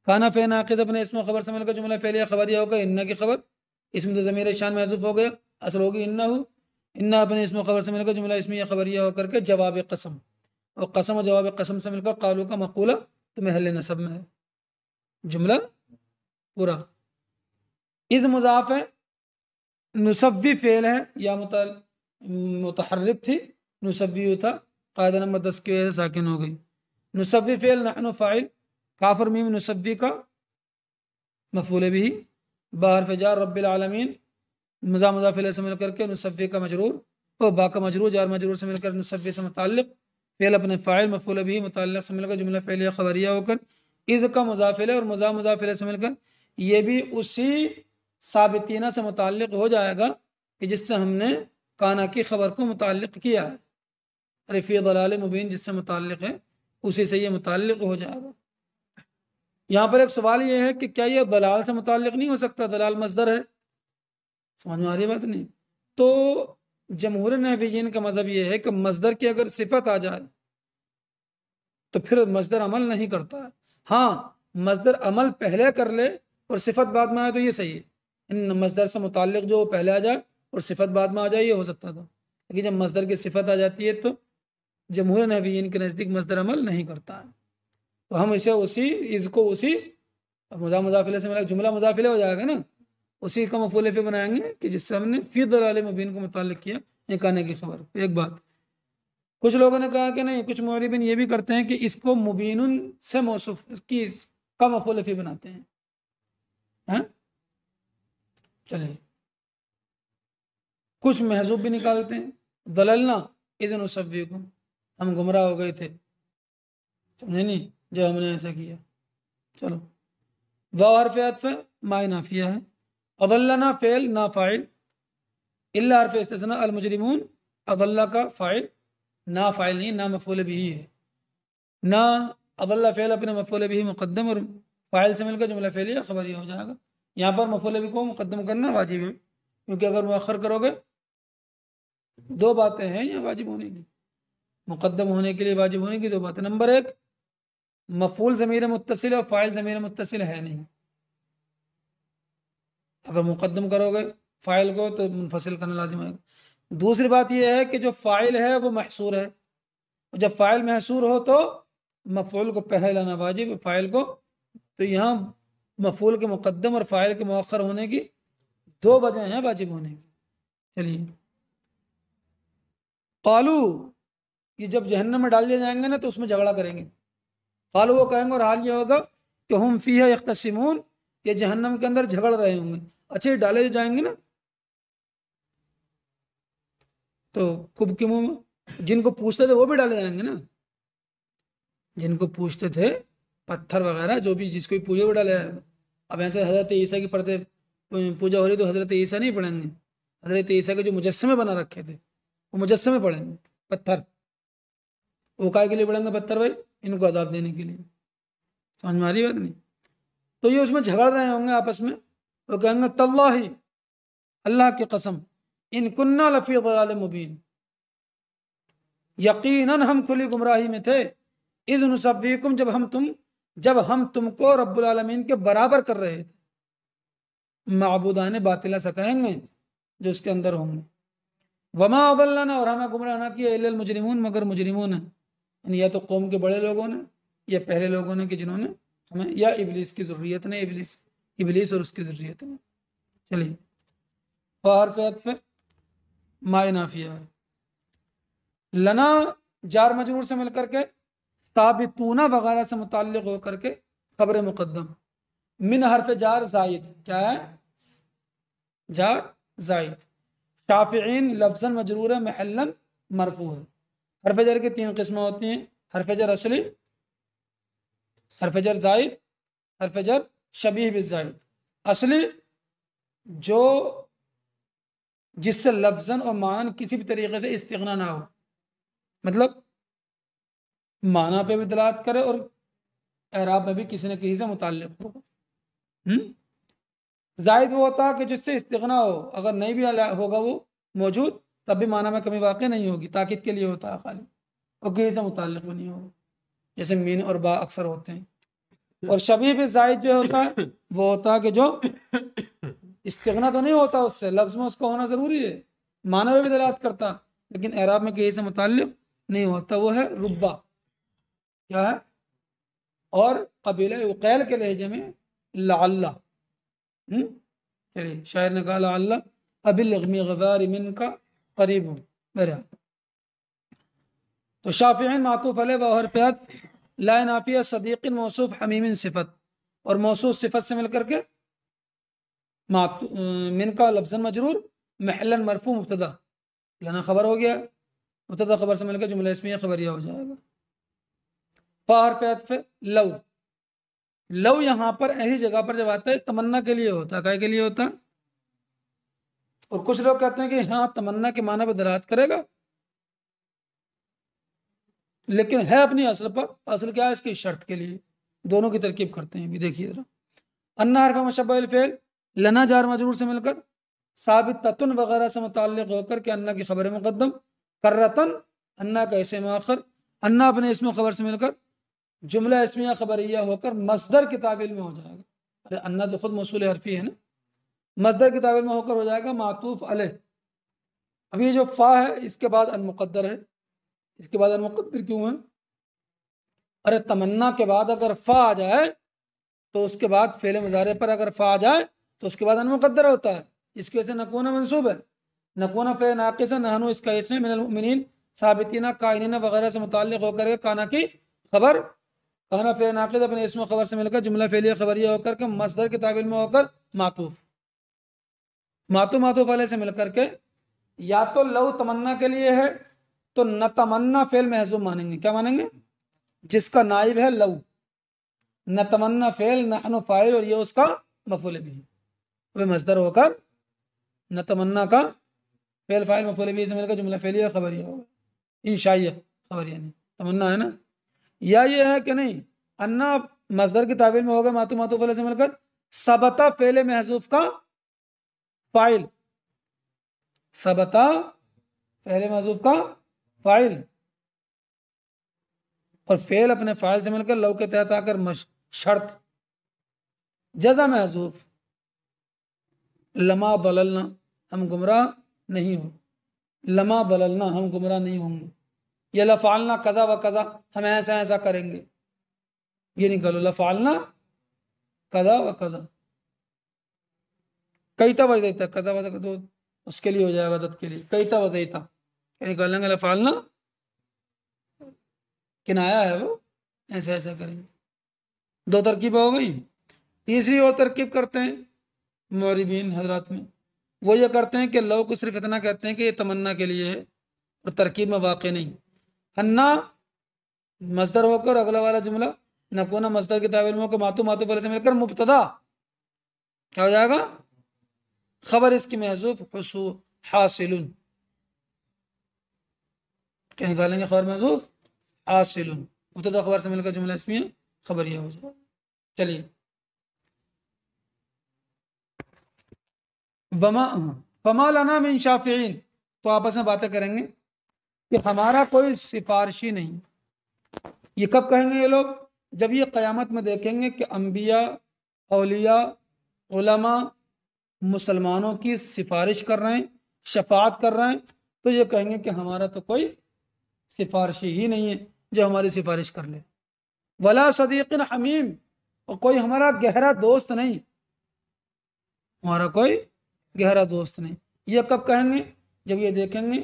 काना फे नाकिस अपने इसम खबर से मिलकर जुमला फेलिया खबरिया होकर इन्ना की खबर, इसमें तो ज़मीर शान महज़ूफ़ हो गया, असल होगी इन्ना हो, इन्ना अपने इसम खबर से मिलकर जुमला इसमिया खबरिया होकर के जवाब कसम, और कसम और जवाब कसम से मिलकर कालू का मक़ूला तो महल नसब में है, जुमला पूरा। इज़ मुज़ाफ़ है, नुसव्वी फेल है, या मुतहर्रिक थी, नुसव्वी था, कायदा नंबर 10 की वजह से साकिन हो गई। नुसव्वी फेल नहनु फ़ाइल, काफर मीम नुसव्वी का मफ़ूल बिही, बाहर फजार रब्बिल आलमीन मुज़ा मुज़ाफ़िल से मिलकर के नुसव्वी का मजरूर, और बा का मजरूर जार मजरूर से मिलकर नुसव्वी से मुताल्लिक, फेल अपने फ़ाइल मफ़ूल बिही मुताल्लिक से मिलकर जुमला फ़ेलिया खबरिया होकर, इज़ का मुज़ाफ़िल और मुज़ा मुज़ाफ़िल से मिलकर, ये भी उसी साबितीना से मुताल्लिक हो जाएगा कि जिससे हमने काना की खबर को मुताल्लिक किया है, रफ़ी दलाल मुबीन जिससे मुताल्लिक है उसी से ये मुताल्लिक हो जाएगा। यहाँ पर एक सवाल ये है कि क्या ये दलाल से मुताल्लिक नहीं हो सकता, दलाल मस्दर है, समझ में आ रही बात नहीं? तो जमहूर नहवीयीन का मज़हब ये है कि मस्दर की अगर सिफत आ जाए तो फिर मस्दर अमल नहीं करता है। हाँ, मस्दर अमल पहले कर ले और सिफत बाद में आए तो ये सही है, इन मस्दर से मुताल्लिक जो पहले आ जाए और सिफत बाद में आ जाए ये हो सकता था, लेकिन जब मस्दर की सिफत आ जाती है तो जमहूर नहवीयीन के नज़दीक मस्दर अमल नहीं करता है। तो हम इसे उसी इसको उसी मुज़ाफ़िले से मिला जुमला मुज़ाफ़िले हो जाएगा ना, उसी का मफ़ूल पे बनाएंगे कि जिससे हमने फ़ी दलाल मुबीन को मुताल्लिक किया एक आने की खबर। एक बात कुछ लोगों ने कहा कि नहीं, कुछ मौलिबीन ये भी करते हैं कि इसको मुबीनुन से मौसूफ की का मफ़ूल फी बनाते हैं। हाँ चलिए, कुछ महजूब भी निकालते हैं, दललना इज़न उसव्वीकुम, हम गुमराह हो गए थे, समझे नहीं, जो हमने ऐसा किया। चलो, वाव हरफ अत्फ माय नाफिया है, अदल्लना फ़ेल ना फ़ाइल, इल्ला हरफ इस्तिस्ना अल मुजरिमून अदल्ला का फ़ाइल, ना फ़ाइल नहीं, ना मफ़ूल बिही है। ना अदल्ला फ़ेल अपने मफ़ूल बिही मुक़द्दम और फ़ाइल से मिलकर जुमला फ़ेलिया ख़बरिया हो जाएगा। यहाँ पर मफ़ूल बिही को मुक़द्दम करना वाजिब है, क्योंकि अगर मुअख्खर करोगे दो बातें हैं यहाँ वाजिब होने की, मुक़द्दम होने के लिए वाजिब होने की दो बातें। नंबर एक, मफ़ूल ज़मीर मुत्तसिल और फ़ाइल ज़मीर मुत्तसिल है नहीं। अगर मुक़द्दम करोगे फ़ाइल को तो मुनफसिल करना लाजिम है। दूसरी बात यह है कि जो फ़ाइल है वो महसूर है, जब फ़ाइल महसूर हो तो मफ़ूल को पहले लाना वाजिब है फ़ाइल को। तो यहाँ मफ़ूल के मुक़द्दम और फ़ाइल के मुअख्खर होने की दो वजह हैं वाजिब होने की। चलिए, कालू, ये जब जहन्नम में डाल दिए जाएंगे ना तो उसमें झगड़ा करेंगे। कालू, वो कहेंगे और हाल ये होगा कि हम फ़ीहा यख्तसिमून, ये जहन्नम के अंदर झगड़ रहे होंगे। अच्छा, ये डाले जाएंगे ना तो कुब के मुंह में जिनको पूछते थे वो भी डाले जाएंगे ना, जिनको पूछते थे पत्थर वगैरह जो भी जिसको भी पूजे वो डाले जाएगा। अब ऐसे हज़रत ईसा की पढ़ते पूजा हो रही तो हज़रत ईसा नहीं पढ़ेंगे, हज़रत ईसा के जो मुजस्समे बना रखे थे वो मुजस्समे पढ़ेंगे पत्थर। वो काय के लिए पढ़ेंगे पत्थर भाई? इनको अजाब देने के लिए। समझ में आ रही बात नहीं? तो ये उसमें झगड़ रहे होंगे आपस में, वो कहेंगे तल्लाही, अल्लाह की कसम, इन कुन्ना लफी ज़लाल मुबीन, यकीनन हम खुली गुमराही में थे, इज़ नुसव्वीकुम, जब हम तुमको रब्बुल आलमीन के बराबर कर रहे थे। माबूदान बातिला से कहेंगे जो उसके अंदर होंगे। वमा अदल्लना, और हमें गुमराह ना किया, इल्लल मुजरिमून, मगर मुजरिमों ने, यानी या तो कौम के बड़े लोगों ने या पहले लोगों ने कि जिन्होंने हमें, या इबलीस की ज़ुर्रियत ने, इबलीस और उसकी ज़ुर्रियत ने। चलिए, हर्फ अत्फ माए नाफिया है। लना जार मजरूर से मिलकर के साबितूना वगैरह से मुताल्लिक होकर के खबर मुकद्दम। मिन हर्फ जार जायद, क्या है? जार जायद। शाफिईन लफ्ज़न मजरूर है, महल्लन मरफू है। हर्फ जर की तीन किस्में होती हैं, हर्फ जर असली, हर्फ जर जायद, हर्फ जर शबीह बिज़ायद। असली जो जिससे लफ्ज़न और मानन किसी भी तरीके से इस्तिग़ना ना हो, मतलब माना पे भी दलालत करे और एराब में भी किसी न किसी से मुताल्लिक हो। जायद वो होता है कि जिससे इस्तिग़ना हो, अगर नहीं भी होगा वो मौजूद तब भी माना में कमी वाक़ई नहीं होगी, ताकीद के लिए होता है खाली, और किसी से मुताल्लिक भी नहीं होगा, जैसे मीन और बा अक्सर होते हैं। और शबीह भी जायद जो होता है वो होता है कि जो इस्तिग़ना तो नहीं होता उससे, लफ्ज़ में उसको होना ज़रूरी है, माना में भी दलालत करता लेकिन एराब में किसी से मुताल्लिक नहीं होता, वो है रुब्बा। क्या है? और कबीला उकैल के लहजे में लअल्ला। चलिए, शायर ने कहा लअल्ला अबिल गमी गज़ार मिन का करीब हूँ मेरा। तो शाफिईन मातूफ अलैह व हर्फ अत्फ ला नाफिया सदीक़िन मौसूफ हमीमिन सिफत, और मौसूफ सिफत से मिलकर के मिन का लफ्ज़न मजरूर, महलन मरफू, मुब्तदा लना खबर हो गया, मुब्तदा खबर से मिलकर जुमला इस्मिया खबरिया हो जाएगा। हर्फ अत्फ लव, लव यहाँ पर ऐसी जगह पर जब आता है तमन्ना के लिए होता है, काय के लिए होता है? और कुछ लोग कहते हैं कि हाँ तमन्ना के माना पर दलालत करेगा, लेकिन है अपनी असल पर, असल क्या है इसकी शर्त के लिए। दोनों की तरकीब करते हैं, भी देखिए जरा। अन्ना हर्फ मुशब्बह फेल, लना जार मजरूर से मिलकर साबित ततुन वगैरह से मुताल्लिक होकर के अन्ना की खबर मुकद्दम, कररतन अन्ना का इस्म मुअख्खर, अन्ना अपने इस्म खबर से मिलकर जुमला इस्मिया खबरिया होकर मसदर की तावील में हो जाएगा। अरे अन्ना तो खुद मौसूल हरफी है ना, मसदर की तावील में होकर हो जाएगा मातूफ अलैह। अब ये जो फा है इसके बाद अन मुक़द्दर है, इसके बाद अन मुक़द्दर क्यों है? अरे तमन्ना के बाद अगर फा आ जाए तो उसके बाद फेले मुजारे पर अगर फा आ जाए तो उसके बाद अन मुक़द्दर होता है, इसकी वजह से नकूना मंसूब है। नकूना फे नाक़िसा, नहनु इसका इसमें मिनल मुमिनीन साबितीना काइनीना वगैरह से मुताल्लिक होकर काना की खबर, कहना फे नाक़िद अपने इसमें खबर से मिलकर जुमला फेलिया खबरिया होकर के मसदर की तावील में होकर मातूफ, मातूफ वाले से मिलकर के या तो लव तमन्ना के लिए है तो न तमन्ना फेल महजूम मानेंगे, क्या मानेंगे? जिसका नाइब है लव, न तमन्ना फेल नहनु फाइल और ये उसका मफूल भी, वे मसदर होकर न तमन्ना का फेल फाइल मफूल भी से मिलकर जुमला फेलिया खबरिया होगा। इंशाइया खबर यानी तमन्ना है ना, या ये है कि नहीं अन्ना मजदर की तावील में होगा मातू मातू फले से मिलकर सबता फेले महजूफ का फाइल, सबता फेले महजूफ का फाइल और फेल अपने फाइल से मिलकर लव के तहत आकर शर्त जजा महजूफ लमा बललना हम गुमराह नहीं हो, लमा बललना हम गुमराह नहीं होंगे, या लफालना कज़ा व कज़ा हम ऐसा ऐसा करेंगे, ये निकालो लफालना कज़ा व कज़ा, कईता वजैता कज़ा वज़ा तो उसके लिए हो जाएगा दत्त के लिए, कईता वजैता क्या निकालेंगे लफालना किनाया है वो ऐसा ऐसा करेंगे। दो तरकीब हो गई। तीसरी और तरकीब करते हैं मौरिबीन हजरात में, वो ये करते हैं कि लव को सिर्फ इतना कहते हैं कि ये तमन्ना के लिए है और तरकीब में वाक़ नहीं। अन्ना मस्दर होकर अगला वाला जुमला नकोना मस्दर की तावील में होकर मातू मातू फले से मिलकर मुब्तदा क्या हो जाएगा, खबर इसकी महजूफ हासिलुन, क्या निकालेंगे खबर महजूफ हासिलुन, मुब्तदा खबर से मिलकर जुमला इसमें खबर यह हो जाएगा। चलिए फमा लना मिन शाफिईन, तो आपस में बातें करेंगे कि हमारा कोई सिफारिशी नहीं। ये कब कहेंगे ये लोग, जब ये क़यामत में देखेंगे कि अंबिया औलिया उलमा मुसलमानों की सिफारिश कर रहे हैं, शफात कर रहे हैं, तो ये कहेंगे कि हमारा तो कोई सिफारिशी ही नहीं है जो हमारी सिफारिश कर ले, वला सदीक़िन हमीम, और कोई हमारा गहरा दोस्त नहीं, हमारा कोई गहरा दोस्त नहीं। ये कब कहेंगे, जब ये देखेंगे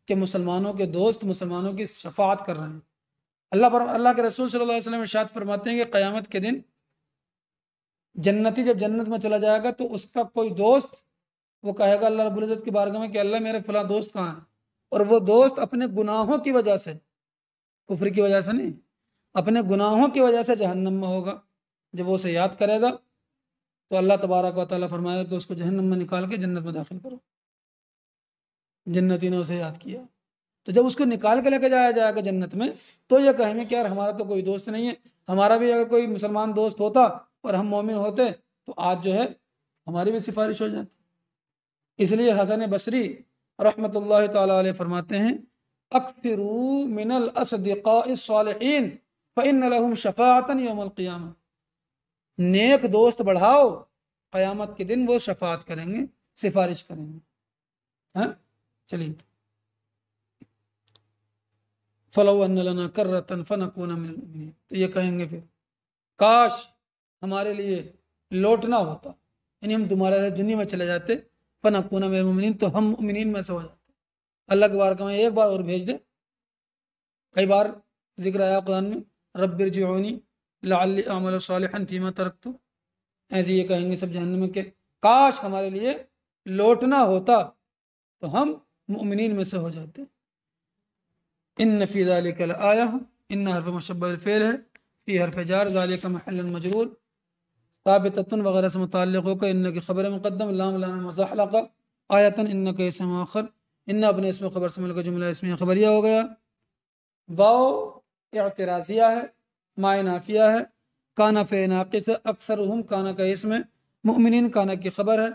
कि मुसलमानों के दोस्त मुसलमानों की शफात कर रहे हैं। अल्लाह के रसूल सल्लल्लाहु अलैहि वसल्लम इरशाद फरमाते हैं कि क़यामत के दिन जन्नती जब जन्नत में चला जाएगा तो उसका कोई दोस्त वो कहेगा अल्लाह रब्बुल इज़्ज़त की बारगाह में कि अल्लाह मेरे फला दोस्त कहाँ है, और वो दोस्त अपने गुनाहों की वजह से, कुफ्र की वजह से नहीं, अपने गुनाहों की वजह से जहन्नम में होगा। जब वो उसे याद करेगा तो अल्लाह तबारक व तआला फरमाएगा कि उसको जहन्नम में निकाल के जन्नत में दाखिल करो, जन्नती ने उसे याद किया। तो जब उसको निकाल के लेके जाया जाएगा जन्नत में तो ये कहेंगे कि यार हमारा तो कोई दोस्त नहीं है, हमारा भी अगर कोई मुसलमान दोस्त होता और हम मोमिन होते तो आज जो है हमारी भी सिफारिश हो जाती। इसलिए हसन बसरी रहमतुल्लाह तआला अलैह फरमाते हैं अक्सिरू मिनल अस्दिक़ाइस सालिहीन फ़इन्न लहुम शफ़ाअतन यौमल क़ियामा, नेक दोस्त बढ़ाओ, क़यामत के दिन वो शफात करेंगे, सिफारिश करेंगे। हाँ चलिए फलौ अन्न लना कर्रतन फनकूना मिनल मुमिनीन, तो ये कहेंगे फिर काश हमारे लिए लौटना होता, यानी हम तुम्हारे साथ दुनिया में चले जाते, फनकूना मिनल मुमिनीन, तो हम मुमिनीन में से हो जाते। अल्लाह के बारगाह में एक बार और भेज दे। कई बार जिक्र आया कुरान में रब्बिरजिऊनी लअल्ली अअमलु सालिहन फीमा तरक्तु, ऐसे ये कहेंगे सब जहन्नम के काश हमारे लिए लौटना होता तो हम मुमिनीन में से हो जाते। इन्न फी ज़ालिका लआया, इन्न हर्फ मुशब्बह फ़ेल है, फी हर्फ जार, ज़ालिका महल्लुन मजरूर, साबिततुन वगैरह से मुताल्लिक़ होकर इन्न की खबर मुक़द्दम, लाम लाम मज़हलक़ा, आयतन इन्न का इसम आखिर, इन्न अपने इसमें खबर से मिलकर जुमला इसमें खबरिया हो गया। वाओ इअ्तिराज़िया है, माए नाफिया है, काना फ़े नाक़िस अक्सरुहुम, काना का इसमें, मुमिनीन काना की खबर है,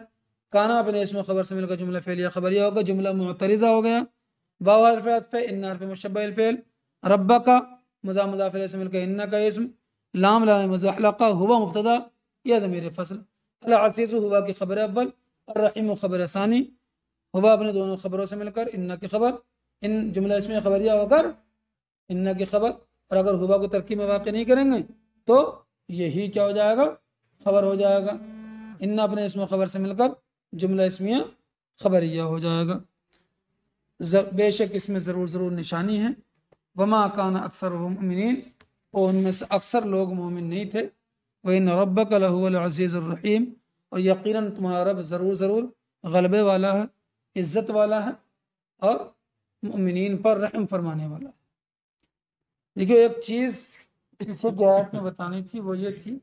काना अपने इसमें खबर से मिलकर जुमला फ़ेलिया खबरिया होगा, जुमला मुअतरिज़ा हो गया। वाव हर्फ अत्फ़ है, इन्न हर्फ मुशब्बह फ़ेल, रब्बका मुज़ाफ़ मुज़ाफ़ इलैहि से मिलकर इन्न का इसम, लाम लाम मुज़हलक़ा, हुवा मुब्तदा या ज़मीर फ़स्ल, अल अज़ीज़ हुवा की खबर अव्वल, अर्रहीम खबर सानी, हुवा अपने दोनों खबरों से मिलकर इन्न की खबर, इन जुमला इसमें खबरिया होकर इन्न की खबर, और अगर हुवा को तरकीब में वाक़ नहीं करेंगे तो यही क्या हो जाएगा, खबर हो जाएगा। इन्ना अपने इसमें खबर से मिलकर जुमला इसमिया खबरिया हो जाएगा। बेशक इसमें ज़रूर ज़रूर निशानी है, वमा काना अक्सर मुमिनीन, और उनमें से अक्सर लोग मोमिन नहीं थे, व इन रब्बका लहुवल अज़ीज़ुर रहीम, और यकीनन तुम्हारा रब ज़रूर ज़रूर गलबे वाला है, इज़्ज़त वाला है, और मुमिनीन पर रहम फरमाने वाला है। देखिए एक चीज़ पीछे की आयत में बतानी थी, वो ये थी,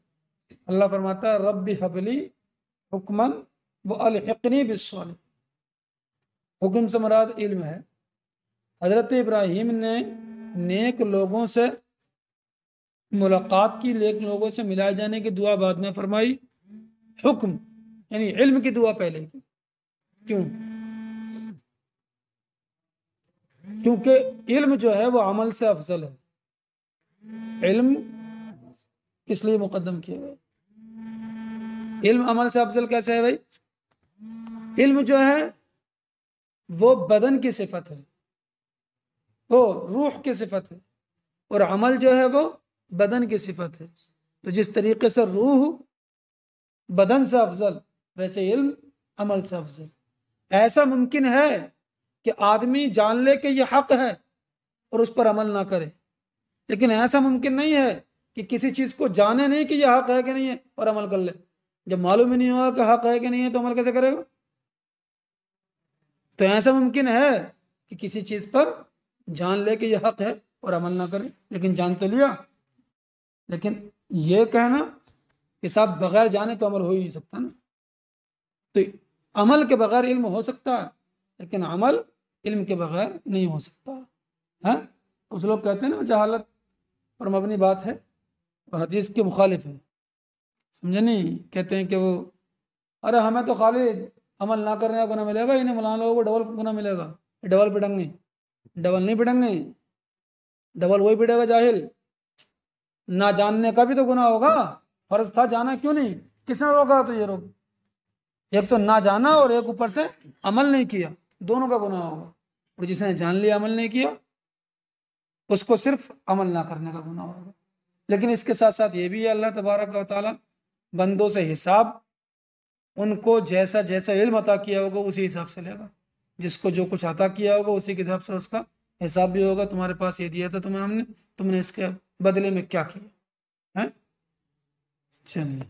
अल्लाह फरमाता है रब्बी हबली हुक्मन व अलहिक़नी बिस्सालिहीन, हुक्म से मुराद इल्म है। हजरत इब्राहीम ने नेक लोगों से मुलाकात की, नेक लोगों से मिलाए जाने की दुआ बाद में फरमाई, हुक्म यानी इल्म की दुआ पहले की। क्यों? क्योंकि इल्म जो है वो अमल से अफजल है। इल्म इसलिए मुकद्दम किया गया। इल्म अमल से अफजल कैसे है भाई? इल्म जो है वो बदन की सिफत है, वो रूह की सिफत है, और अमल जो है वो बदन की सिफत है। तो जिस तरीके से रूह बदन से अफजल, वैसे इल्म अमल से अफजल। ऐसा मुमकिन है कि आदमी जान ले कि यह हक है और उस पर अमल ना करे, लेकिन ऐसा मुमकिन नहीं है कि किसी चीज को जाने नहीं कि यह हक है कि नहीं है और अमल कर ले। जब मालूम ही नहीं होगा कि हक है कि नहीं है तो अमल कैसे करेगा? तो ऐसा मुमकिन है कि किसी चीज पर जान ले कि यह हक है और अमल ना करे, लेकिन जान तो लिया। लेकिन यह कहना कि साहब बगैर जाने तो अमल हो ही नहीं सकता ना। तो अमल के बगैर इल्म हो सकता है, लेकिन अमल इल्म के बगैर नहीं हो सकता है। कुछ लोग कहते हैं ना जहालत पर मबनी बात है, वो हदीस के मुखालिफ है, समझे नहीं? कहते हैं कि वो अरे हमें तो खाली अमल ना करने का गुनाह मिलेगा, इन्हें मौलाना लोगों को डबल गुनाह मिलेगा, डबल पिटेंगे। डबल नहीं पिटेंगे, डबल वही पिटेगा जाहिल। ना जानने का भी तो गुनाह होगा, फर्ज था जाना, क्यों नहीं? किसने रोका? तो ये रोक, एक तो ना जाना और एक ऊपर से अमल नहीं किया, दोनों का गुनाह होगा। और जिसने जान लिया अमल नहीं किया उसको सिर्फ अमल ना करने का गुनाह होगा। लेकिन इसके साथ साथ ये भी है, अल्लाह तबारक व तआला बंदों से हिसाब उनको जैसा जैसा इल्म अता किया होगा उसी हिसाब से लेगा। जिसको जो कुछ अता किया होगा उसी के हिसाब से उसका हिसाब भी होगा। तुम्हारे पास ये दिया था तुम्हें हमने, तुमने इसके बदले में क्या किया है। चलिए।